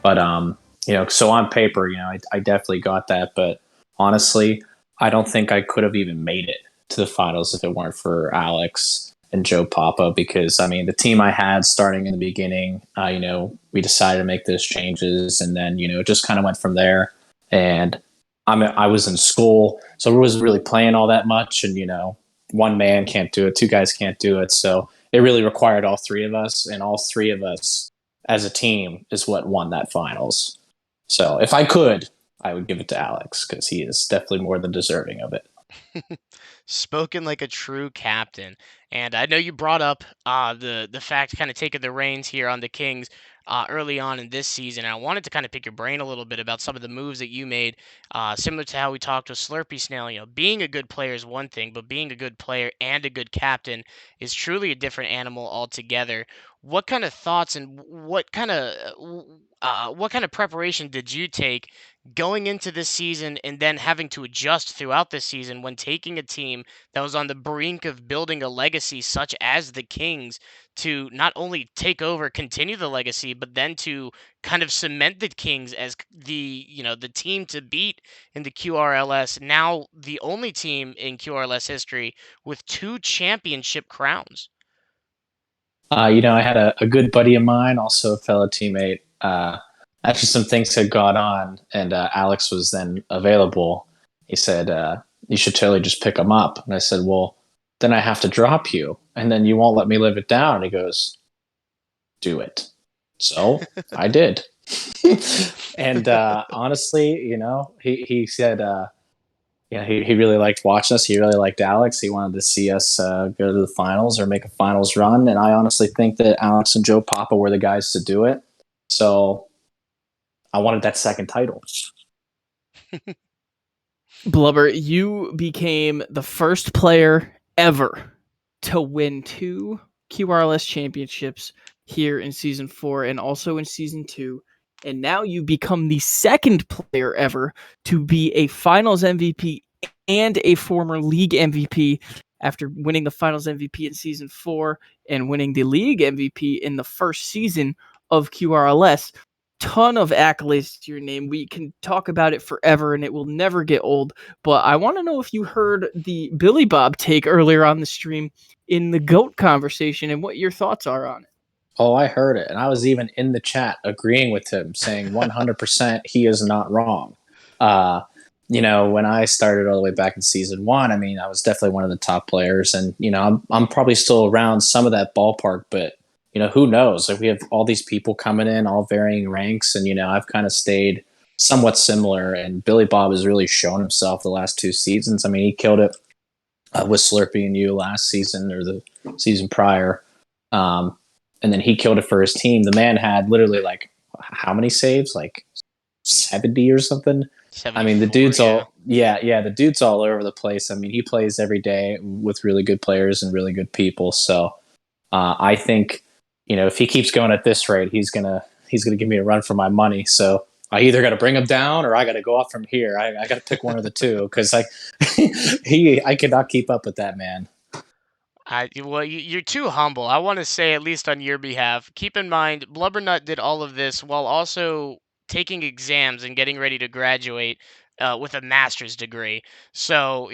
[SPEAKER 8] But, so on paper, I definitely got that. But honestly, I don't think I could have even made it to the finals if it weren't for Alex and Joe Papa, because I mean the team I had starting in the beginning, we decided to make those changes, and then it just kind of went from there. And I was in school, so I wasn't really playing all that much, and one man can't do it, two guys can't do it, so it really required all three of us, and all three of us as a team is what won that finals. So if I could, I would give it to Alex because he is definitely more than deserving of it.
[SPEAKER 3] Spoken like a true captain. And I know you brought up the fact kind of taking the reins here on the Kings early on in this season. And I wanted to kind of pick your brain a little bit about some of the moves that you made, similar to how we talked with Slurpee Snail. You know, being a good player is one thing, but being a good player and a good captain is truly a different animal altogether. What kind of thoughts and what kind of preparation did you take going into this season and then having to adjust throughout this season when taking a team that was on the brink of building a legacy such as the Kings to not only take over, continue the legacy, but then to kind of cement the Kings as the team to beat in the QRLS, now the only team in QRLS history with 2 championship crowns.
[SPEAKER 8] I had a good buddy of mine, also a fellow teammate. After some things had gone on, and Alex was then available, he said, "You should totally just pick him up." And I said, "Well, then I have to drop you, and then you won't let me live it down." And he goes, "Do it." So I did. And honestly, he said, he really liked watching us. He really liked Alex. He wanted to see us go to the finals or make a finals run. And I honestly think that Alex and Joe Papa were the guys to do it. So I wanted that second title.
[SPEAKER 2] Blubber, you became the first player ever to win 2 QRLS championships here in Season 4 and also in Season 2. And now you become the second player ever to be a Finals MVP and a former League MVP after winning the Finals MVP in Season 4 and winning the League MVP in the first season of QRLS. Ton of accolades to your name. We can talk about it forever and it will never get old. But I want to know if you heard the Billy Bob take earlier on the stream in the GOAT conversation and what your thoughts are on it.
[SPEAKER 8] Oh, I heard it. And I was even in the chat agreeing with him, saying 100% he is not wrong. When I started all the way back in Season 1, I mean, I was definitely one of the top players. And, I'm probably still around some of that ballpark, but who knows? Like, we have all these people coming in, all varying ranks, and I've kind of stayed somewhat similar. And Billy Bob has really shown himself the last 2 seasons. I mean, he killed it with Slurpee and you last season or the season prior, and then he killed it for his team. The man had literally like how many saves? Like 70 or something. I mean, the dude's all the dude's all over the place. I mean, he plays every day with really good players and really good people. So I think. If he keeps going at this rate, he's gonna give me a run for my money. So I either got to bring him down or I got to go up from here. I got to pick one of the two because I could not keep up with that man.
[SPEAKER 3] You're too humble. I want to say, at least on your behalf, keep in mind, Blubbernut did all of this while also taking exams and getting ready to graduate with a master's degree. So,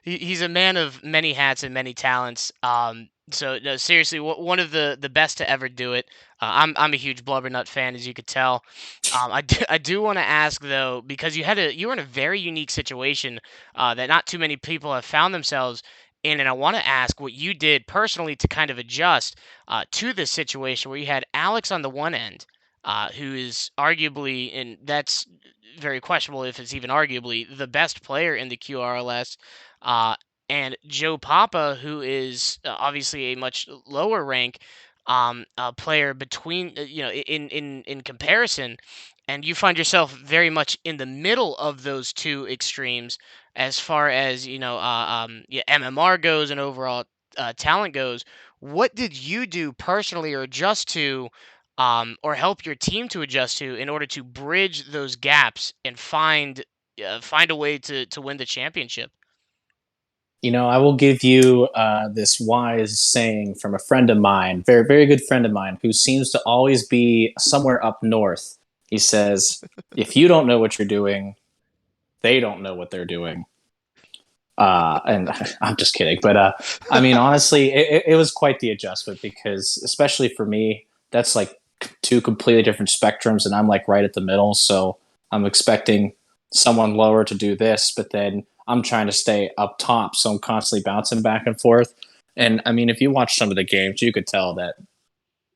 [SPEAKER 3] he's a man of many hats and many talents. So no, seriously, one of the best to ever do it. I'm a huge Blubbernut fan, as you could tell. I do want to ask though, because you were in a very unique situation that not too many people have found themselves in, and I want to ask what you did personally to kind of adjust to this situation where you had Alex on the one end, who is arguably, and that's very questionable if it's even arguably, the best player in the QRLS. Uh, and Joe Papa, who is obviously a much lower rank player between, in comparison, and you find yourself very much in the middle of those two extremes as far as yeah, MMR goes and overall talent goes. What did you do personally or adjust to, or help your team to adjust to in order to bridge those gaps and find a way to win the championship?
[SPEAKER 8] I will give you this wise saying from a friend of mine, very, very good friend of mine, who seems to always be somewhere up north. He says, if you don't know what you're doing, they don't know what they're doing. And I'm just kidding. But I mean, honestly, it was quite the adjustment because, especially for me, that's like 2 completely different spectrums. And I'm like right at the middle. So I'm expecting someone lower to do this, but then I'm trying to stay up top. So I'm constantly bouncing back and forth. And I mean, if you watch some of the games, you could tell that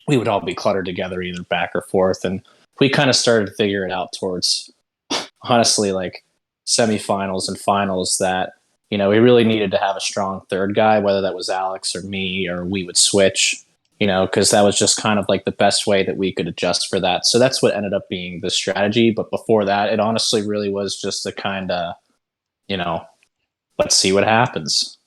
[SPEAKER 8] we would all be cluttered together, either back or forth. And we kind of started to figure it out towards, honestly, like semifinals and finals that, we really needed to have a strong third guy, whether that was Alex or me, or we would switch, because that was just kind of like the best way that we could adjust for that. So that's what ended up being the strategy. But before that, it honestly really was just a kind of, let's see what happens.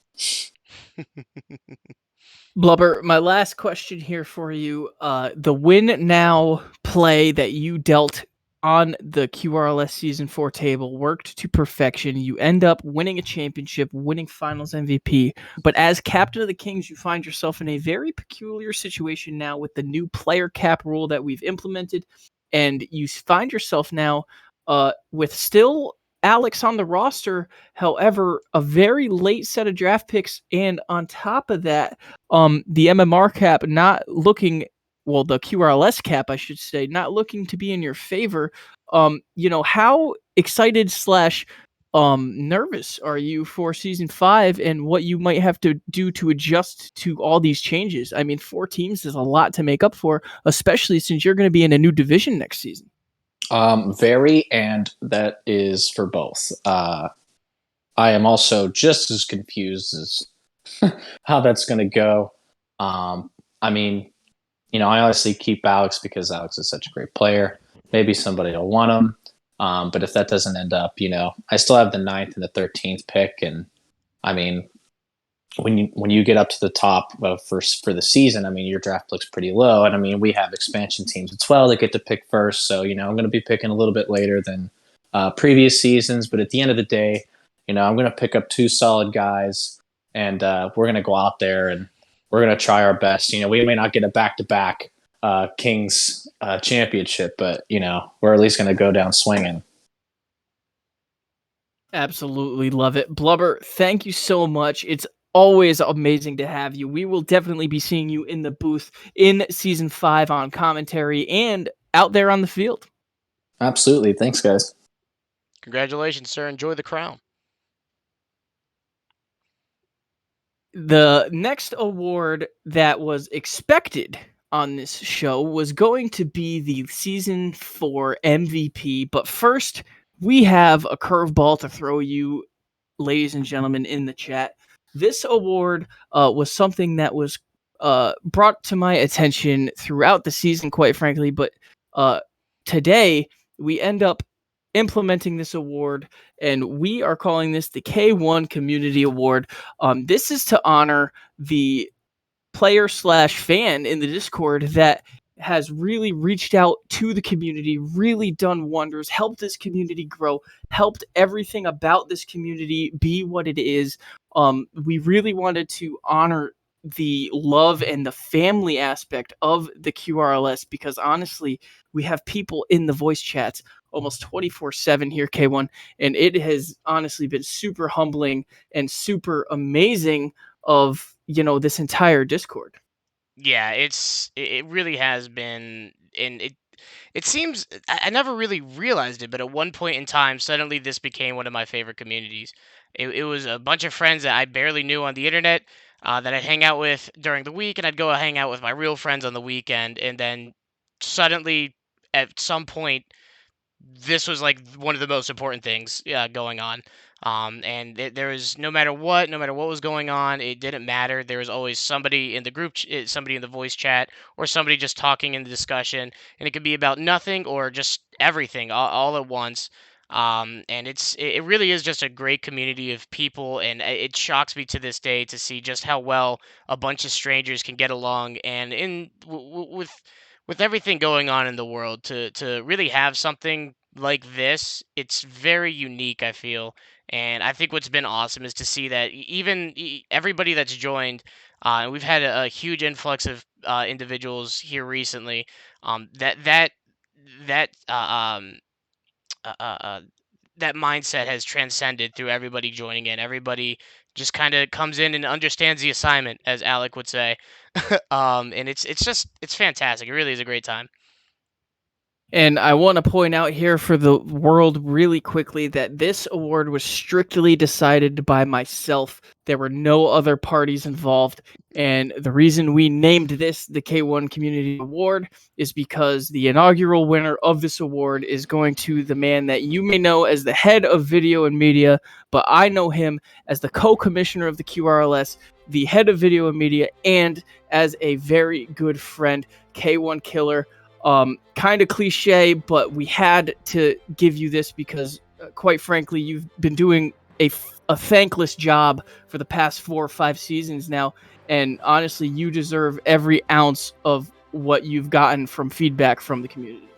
[SPEAKER 2] Blubber, my last question here for you. The win now play that you dealt on the QRLS Season 4 table worked to perfection. You end up winning a championship, winning Finals MVP. But as captain of the Kings, you find yourself in a very peculiar situation now with the new player cap rule that we've implemented. And you find yourself now with still Alex on the roster, however, a very late set of draft picks. And on top of that, the MMR cap not looking, well, the QRLS cap, I should say, not looking to be in your favor. How excited slash nervous are you for season 5 and what you might have to do to adjust to all these changes? I mean, 4 teams is a lot to make up for, especially since you're going to be in a new division next season.
[SPEAKER 8] Very, and that is for both. I am also just as confused as how that's going to go. I mean, I honestly keep Alex because Alex is such a great player. Maybe somebody will want him. But if that doesn't end up, I still have the 9th and the 13th pick. And I mean, when you get up to the top for the season, I mean, your draft looks pretty low. And I mean, we have expansion teams as well that get to pick first. So, I'm going to be picking a little bit later than previous seasons. But at the end of the day, I'm going to pick up 2 solid guys, and we're going to go out there and we're going to try our best. We may not get a back-to-back Kings championship, but, we're at least going to go down swinging.
[SPEAKER 2] Absolutely love it. Blubber, thank you so much. It's always amazing to have you. We will definitely be seeing you in the booth in season 5 on commentary and out there on the field.
[SPEAKER 8] Absolutely. Thanks, guys.
[SPEAKER 3] Congratulations, sir. Enjoy the crown.
[SPEAKER 2] The next award that was expected on this show was going to be the season 4 MVP. But first, we have a curveball to throw you, ladies and gentlemen, in the chat. This award was something that was brought to my attention throughout the season, quite frankly. But today, we end up implementing this award, and we are calling this the K1 Community Award. This is to honor the player slash fan in the Discord that has really reached out to the community, really done wonders, helped this community grow, helped everything about this community be what it is. We really wanted to honor the love and the family aspect of the QRLS because honestly, we have people in the voice chats almost 24/7 here, K1, and it has honestly been super humbling and super amazing of this entire Discord.
[SPEAKER 3] Yeah, it really has been, and it seems I never really realized it, but at one point in time, suddenly this became one of my favorite communities. It was a bunch of friends that I barely knew on the internet that I'd hang out with during the week, and I'd go hang out with my real friends on the weekend, and then suddenly at some point this was like one of the most important things going on. And there was no matter what was going on, it didn't matter. There was always somebody in the somebody in the voice chat, or somebody just talking in the discussion, and it could be about nothing or just everything all at once. And it really is just a great community of people, and it shocks me to this day to see just how well a bunch of strangers can get along, and with everything going on in the world, to really have something like this, it's very unique, I feel. And I think what's been awesome is to see that everybody that's joined, and we've had a huge influx of individuals here recently. That uh, uh, uh, that mindset has transcended through everybody joining in. Everybody just kind of comes in and understands the assignment, as Alec would say. And it's fantastic. It really is a great time.
[SPEAKER 2] And I want to point out here for the world really quickly that this award was strictly decided by myself. There were no other parties involved. And the reason we named this the K1 Community Award is because the inaugural winner of this award is going to the man that you may know as the head of video and media, but I know him as the co-commissioner of the QRLS, the head of video and media, and as a very good friend, K1 Killer. Kind of cliche, but we had to give you this because, quite frankly, you've been doing a thankless job for the past 4 or 5 seasons now, and honestly, you deserve every ounce of what you've gotten from feedback from the community.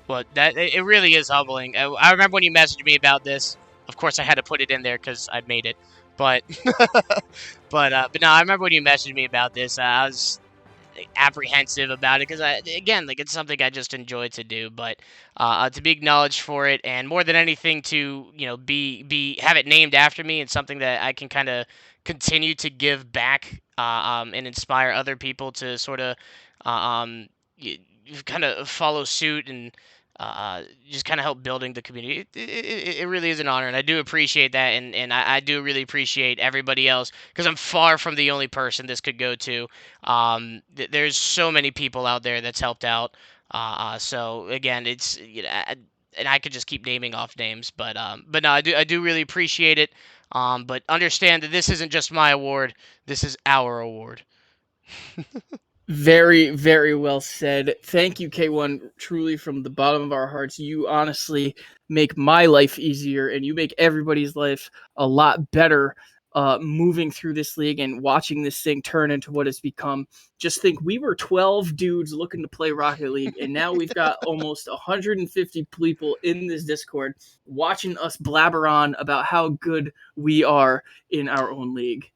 [SPEAKER 3] But it really is humbling. I remember when you messaged me about this. Of course, I had to put it in there because I made it. But but no, I remember when you messaged me about this. I was apprehensive about it because again, like, it's something I just enjoy to do, but to be acknowledged for it, and more than anything to be have it named after me, and something that I can kind of continue to give back, and inspire other people to sort of kind of follow suit, and just kind of help building the community. It really is an honor, and I do appreciate that, and I do really appreciate everybody else, because I'm far from the only person this could go to. There's so many people out there that's helped out. So again, it's and I could just keep naming off names, but no, I do really appreciate it. But understand that this isn't just my award. This is our award.
[SPEAKER 2] Very, very well said. Thank you, K1, truly from the bottom of our hearts. You honestly make my life easier, and you make everybody's life a lot better moving through this league and watching this thing turn into what it's become. Just think, we were 12 dudes looking to play Rocket League, and now we've got almost 150 people in this Discord watching us blabber on about how good we are in our own league.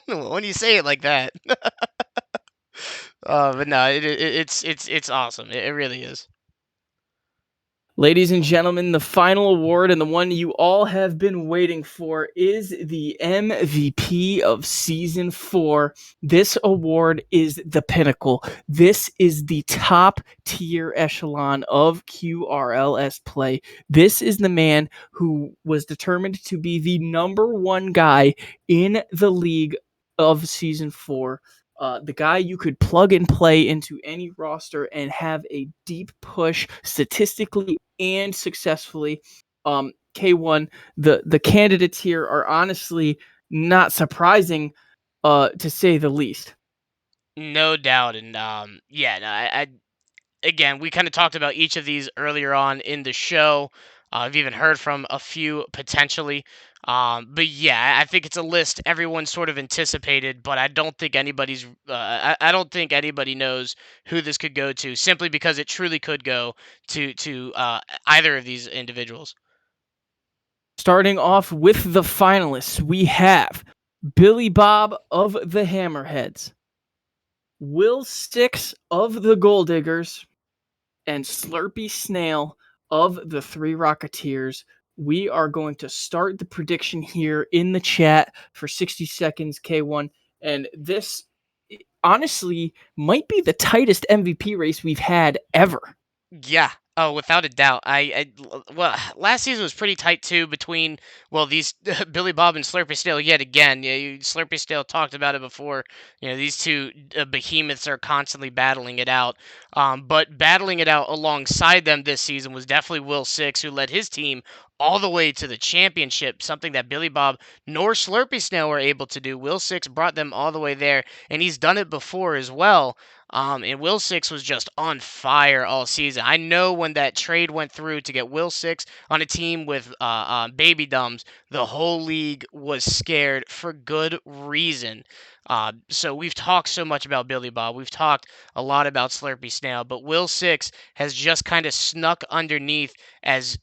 [SPEAKER 3] When you say it like that. But no, it's awesome. It really is.
[SPEAKER 2] Ladies and gentlemen, the final award, and the one you all have been waiting for, is the MVP of Season 4. This award is the pinnacle. This is the top tier echelon of QRLS play. This is the man who was determined to be the number one guy in the league of Season 4. The guy you could plug and play into any roster and have a deep push statistically and successfully. K1, the candidates here are honestly not surprising, to say the least.
[SPEAKER 3] No doubt, and yeah, no, I again, we kind of talked about each of these earlier on in the show. I've even heard from a few potentially. But yeah, I think it's a list everyone sort of anticipated, but I don't think anybody's. I don't think anybody knows who this could go to, simply because it truly could go to either of these individuals.
[SPEAKER 2] Starting off with the finalists, we have Billy Bob of the Hammerheads, Will Six of the Gold Diggers, and Slurpy Snail of the Three Rocketeers. We are going to start the prediction here in the chat for 60 seconds, K1. And this, honestly, might be the tightest MVP race we've had ever.
[SPEAKER 3] Yeah. Oh, without a doubt. Well, last season was pretty tight too between, well, these Billy Bob and Slurpy Snail yet again. Yeah, Slurpy Snail talked about it before. These two behemoths are constantly battling it out. But battling it out alongside them this season was definitely Will Six, who led his team all the way to the championship, something that Billy Bob nor Slurpy Snail were able to do. Will Six brought them all the way there, and he's done it before as well. And Will Six was just on fire all season. I know when that trade went through to get Will Six on a team with Baby Dumbs, the whole league was scared for good reason. So we've talked so much about Billy Bob. We've talked a lot about Slurpy Snail, but Will Six has just kind of snuck underneath as.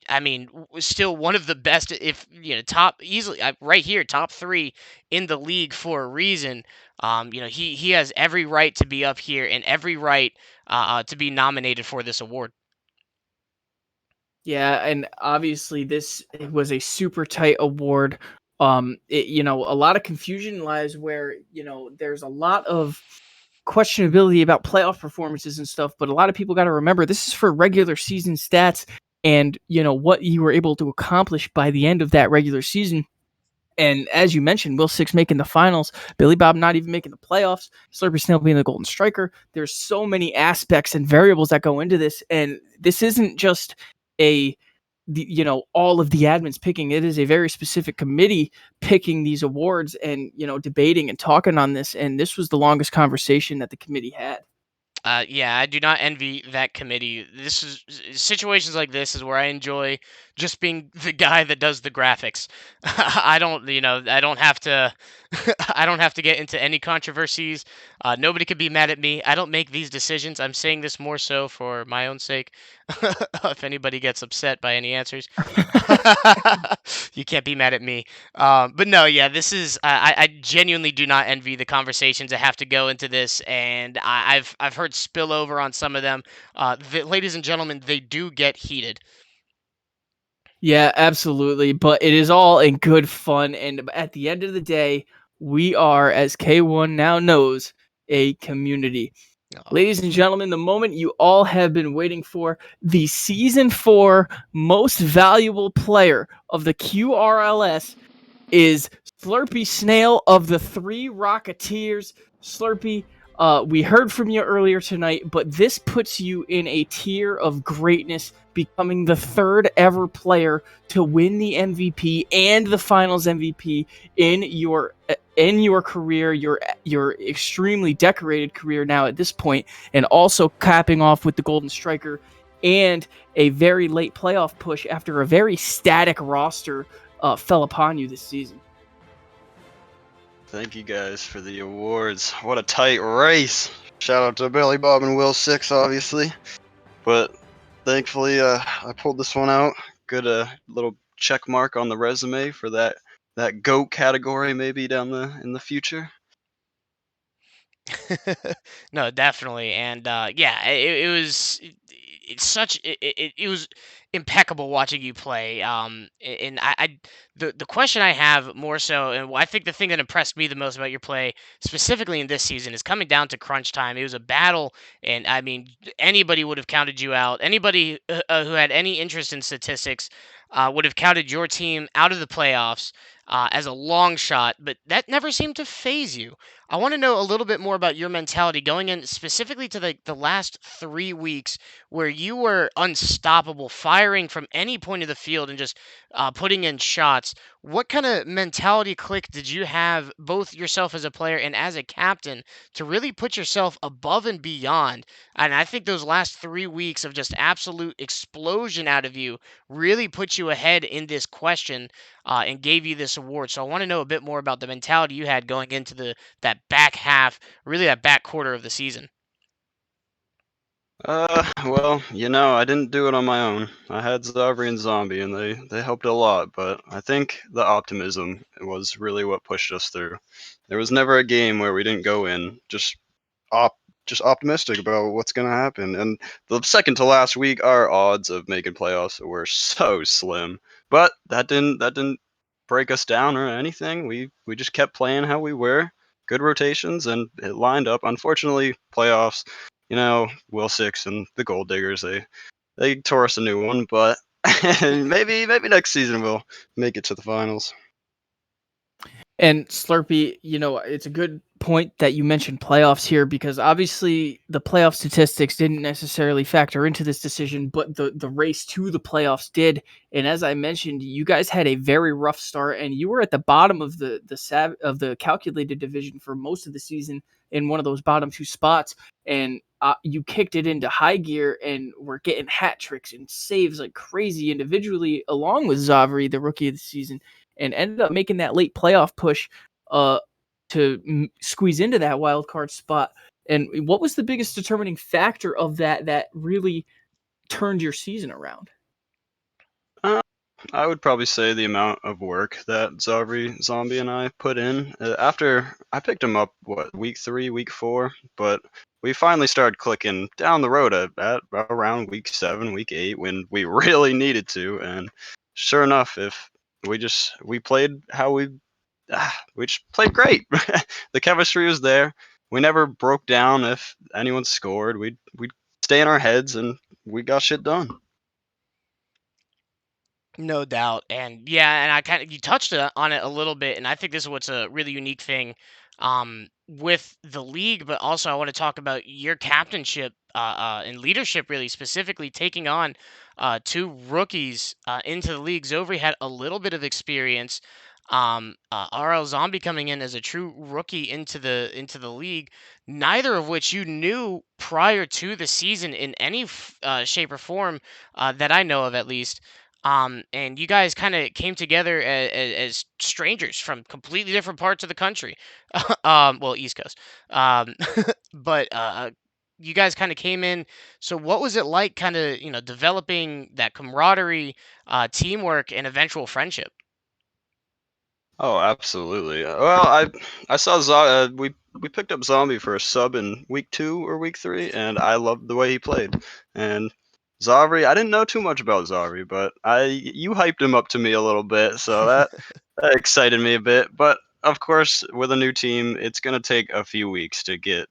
[SPEAKER 3] I mean, still one of the best, if top easily right here, top 3 in the league for a reason. He has every right to be up here and every right to be nominated for this award.
[SPEAKER 2] Yeah, and obviously this was a super tight award. A lot of confusion lies where, there's a lot of questionability about playoff performances and stuff, but a lot of people got to remember this is for regular season stats and, what you were able to accomplish by the end of that regular season. And as you mentioned, Will Six making the finals, Billy Bob not even making the playoffs, Slurpee Snail being the golden striker. There's so many aspects and variables that go into this. And this isn't just all of the admins picking. It is a very specific committee picking these awards and, debating and talking on this. And this was the longest conversation that the committee had.
[SPEAKER 3] Yeah, I do not envy that committee. This is situations like this is where I enjoy just being the guy that does the graphics. I don't, I don't have to, I don't have to get into any controversies. Nobody could be mad at me. I don't make these decisions. I'm saying this more so for my own sake. If anybody gets upset by any answers, you can't be mad at me. But no, yeah, this is I genuinely do not envy the conversations that have to go into this, and I've heard spillover on some of them. Ladies and gentlemen, they do get heated.
[SPEAKER 2] Yeah, absolutely. But it is all in good fun. And at the end of the day, we are, as K1 now knows, a community. Ladies and gentlemen, the moment you all have been waiting for, the Season 4 most valuable player of the QRLS is Slurpee Snail of the Three Rocketeers. Slurpee, we heard from you earlier tonight, but this puts you in a tier of greatness, becoming the third ever player to win the MVP and the Finals MVP in your career, your extremely decorated career now at this point, and also capping off with the Golden Striker and a very late playoff push after a very static roster fell upon you this season.
[SPEAKER 7] Thank you guys for the awards. What a tight race. Shout out to Billy Bob and Will Six, obviously. But thankfully, I pulled this one out. Good little check mark on the resume for that GOAT category maybe in the future.
[SPEAKER 3] No, definitely, and yeah, it was impeccable watching you play. And the question I have more so, and I think the thing that impressed me the most about your play, specifically in this season, is coming down to crunch time. It was a battle, and I mean, anybody would have counted you out. Anybody who had any interest in statistics would have counted your team out of the playoffs. As a long shot, but that never seemed to phase you. I want to know a little bit more about your mentality going in specifically to the last 3 weeks where you were unstoppable, firing from any point of the field and just putting in shots. What kind of mentality click did you have, both yourself as a player and as a captain, to really put yourself above and beyond? And I think those last 3 weeks of just absolute explosion out of you really put you ahead in this question and gave you this award. So I want to know a bit more about the mentality you had going into that back half, really that back quarter of the season.
[SPEAKER 7] Well, I didn't do it on my own. I had Zavri and Zombie, and they helped a lot. But I think the optimism was really what pushed us through. There was never a game where we didn't go in just optimistic about what's gonna happen. And the second to last week, our odds of making playoffs were so slim. But that didn't break us down or anything. We just kept playing how we were. Good rotations, and it lined up. Unfortunately, playoffs, Will Six and the Gold Diggers, they tore us a new one. But maybe next season we'll make it to the finals.
[SPEAKER 2] And Slurpee, it's a good point that you mentioned playoffs here because obviously the playoff statistics didn't necessarily factor into this decision, but the race to the playoffs did. And as I mentioned, you guys had a very rough start, and you were at the bottom of the calculated division for most of the season in one of those bottom two spots, and you kicked it into high gear and were getting hat tricks and saves like crazy individually, along with Zavri, the rookie of the season, and ended up making that late playoff push to squeeze into that wild card spot. And what was the biggest determining factor of that really turned your season around?
[SPEAKER 7] I would probably say the amount of work that Zavri, Zombie, and I put in. After I picked him up, week 3, week 4, but we finally started clicking down the road at around week 7, week 8, when we really needed to. And sure enough, if we played how we just played great. The chemistry was there. we never broke down if anyone scored. We'd stay in our heads and we got shit done.
[SPEAKER 3] No doubt. And yeah, and I kind of you touched on it a little bit, and I think this is what's a really unique thing with the league, but also I want to talk about your captainship and leadership, really specifically taking on two rookies into the league. Zovri had a little bit of experience. RL Zombie coming in as a true rookie into the league, neither of which you knew prior to the season in any shape or form that I know of, at least. And you guys kind of came together as strangers from completely different parts of the country. Well, East Coast. But you guys kind of came in. So what was it like, kind of, developing that camaraderie, teamwork, and eventual friendship?
[SPEAKER 7] Oh, absolutely. Well, I saw we picked up Zombie for a sub in week 2 or week 3, and I loved the way he played. And Zavri, I didn't know too much about Zavri, but you hyped him up to me a little bit, so that excited me a bit. But of course, with a new team, it's gonna take a few weeks to get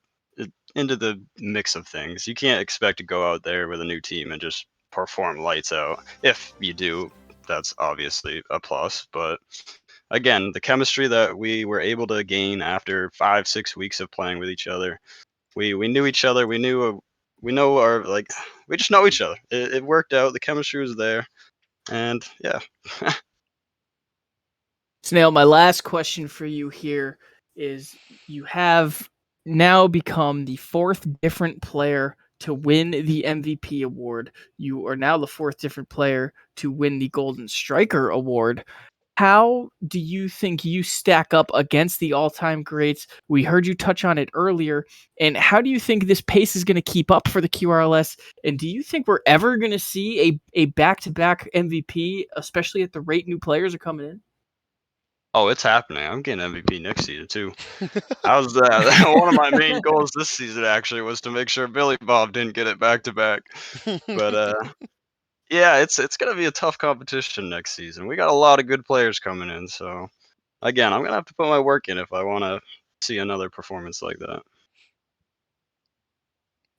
[SPEAKER 7] into the mix of things. You can't expect to go out there with a new team and just perform lights out. If you do, that's obviously a plus, but again, the chemistry that we were able to gain after 5, 6 weeks of playing with each other, we knew each other. We know our like we just know each other. It worked out. The chemistry was there, and yeah.
[SPEAKER 2] Snail, my last question for you here is, you have now become the fourth different player to win the MVP award. You are now the fourth different player to win the Golden Striker award. How do you think you stack up against the all-time greats? We heard you touch on it earlier. And how do you think this pace is going to keep up for the QRLS? And do you think we're ever going to see a back-to-back MVP, especially at the rate new players are coming in?
[SPEAKER 7] Oh, it's happening. I'm getting MVP next season too. I was one of my main goals this season actually was to make sure Billy Bob didn't get it back to back. But yeah, it's gonna be a tough competition next season. We got a lot of good players coming in, so again, I'm gonna have to put my work in if I want to see another performance like that.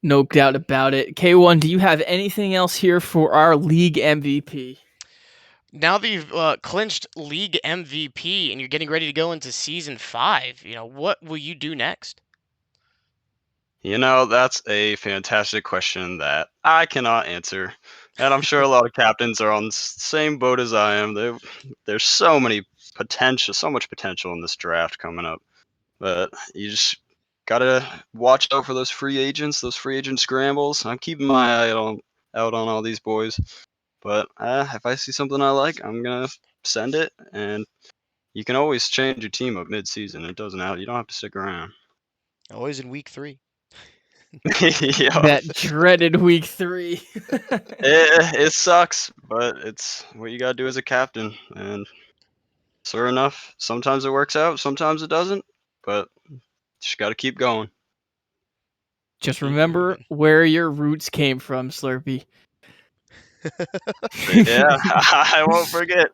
[SPEAKER 2] No doubt about it. K1, do you have anything else here for our league MVP?
[SPEAKER 3] Now that you've clinched league MVP and you're getting ready to go into season 5, what will you do next?
[SPEAKER 7] That's a fantastic question that I cannot answer. And I'm sure a lot of captains are on the same boat as I am. There's so much potential in this draft coming up. But you just gotta watch out for those free agents, those free agent scrambles. I'm keeping my eye out on all these boys. But if I see something I like, I'm gonna send it. And you can always change your team up mid-season. It doesn't have. You don't have to stick around.
[SPEAKER 3] Always in week 3.
[SPEAKER 7] Yeah.
[SPEAKER 2] That dreaded week 3.
[SPEAKER 7] It sucks, but it's what you gotta do as a captain. And sure enough, sometimes it works out, sometimes it doesn't. But just gotta keep going.
[SPEAKER 2] Just
[SPEAKER 3] Keep
[SPEAKER 2] remember
[SPEAKER 3] moving.
[SPEAKER 2] where your roots came from, Slurpee.
[SPEAKER 7] Yeah, I won't forget.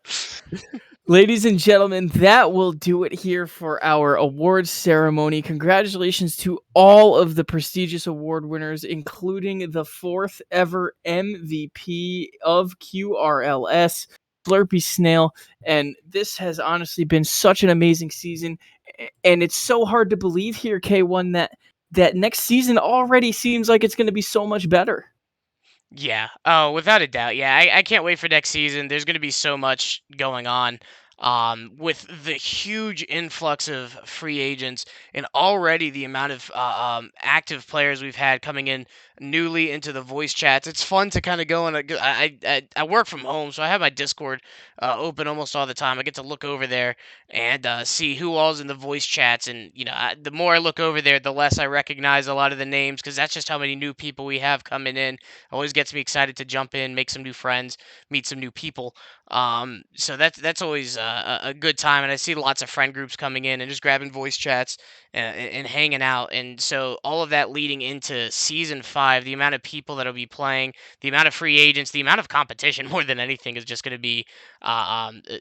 [SPEAKER 2] Ladies and gentlemen, that will do it here for our awards ceremony. Congratulations to all of the prestigious award winners, including the fourth ever MVP of QRLS, Slurpee Snail. And this has honestly been such an amazing season. And it's so hard to believe here, K1, that next season already seems like it's going to be so much better.
[SPEAKER 3] Yeah. Oh, without a doubt. Yeah, I can't wait for next season. There's going to be so much going on. With the huge influx of free agents and already the amount of active players we've had coming in newly into the voice chats, it's fun to kind of go and I work from home, so I have my Discord open almost all the time. I get to look over there and see who all's in the voice chats, and the more I look over there, the less I recognize a lot of the names, because that's just how many new people we have coming in. Always gets me excited to jump in, make some new friends, meet some new people. So that's always a good time, and I see lots of friend groups coming in and just grabbing voice chats and hanging out. And so all of that leading into season 5, the amount of people that'll be playing, the amount of free agents, the amount of competition more than anything is just going to be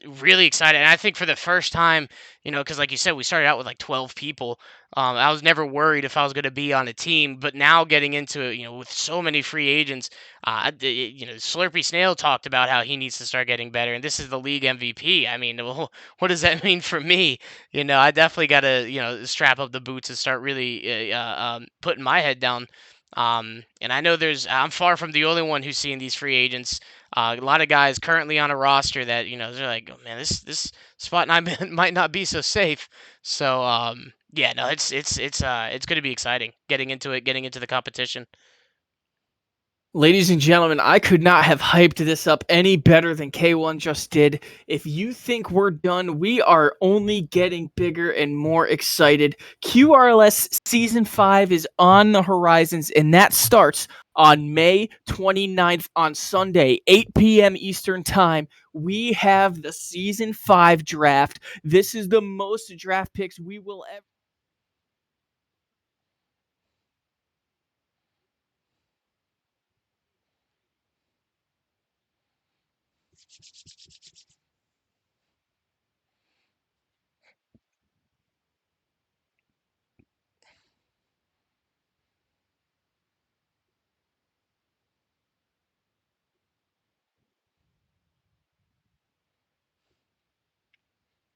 [SPEAKER 3] really exciting. And I think for the first time, because like you said, we started out with like 12 people. I was never worried if I was going to be on a team, but now getting into it, with so many free agents, Slurpy Snail talked about how he needs to start getting better, and this is the league MVP. I mean, well, what does that mean for me? I definitely got to, strap up the boots and start really putting my head down. And I know I'm far from the only one who's seeing these free agents. A lot of guys currently on a roster that they're like, oh man, this spot might not be so safe. So yeah, no, it's going to be exciting getting into it, getting into the competition.
[SPEAKER 2] Ladies and gentlemen, I could not have hyped this up any better than K1 just did. If you think we're done, we are only getting bigger and more excited. QRLS Season 5 is on the horizons, and that starts on May 29th on Sunday, 8 p.m. Eastern Time. We have the Season 5 draft. This is the most draft picks we will ever.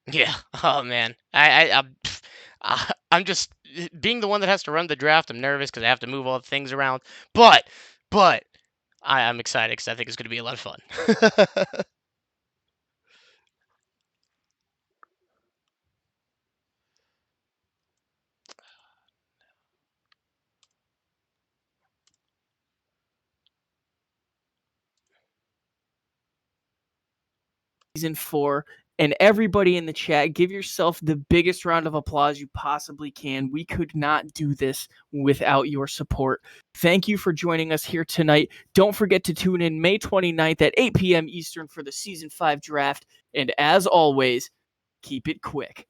[SPEAKER 3] Yeah. Oh man. I'm just being the one that has to run the draft. I'm nervous because I have to move all the things around. But I'm excited because I think it's going to be a lot of fun.
[SPEAKER 2] Season 4, and everybody in the chat, give yourself the biggest round of applause you possibly can. We could not do this without your support. Thank you for joining us here tonight. Don't forget to tune in May 29th at 8 p.m. Eastern for the Season 5 draft. And as always, keep it quick.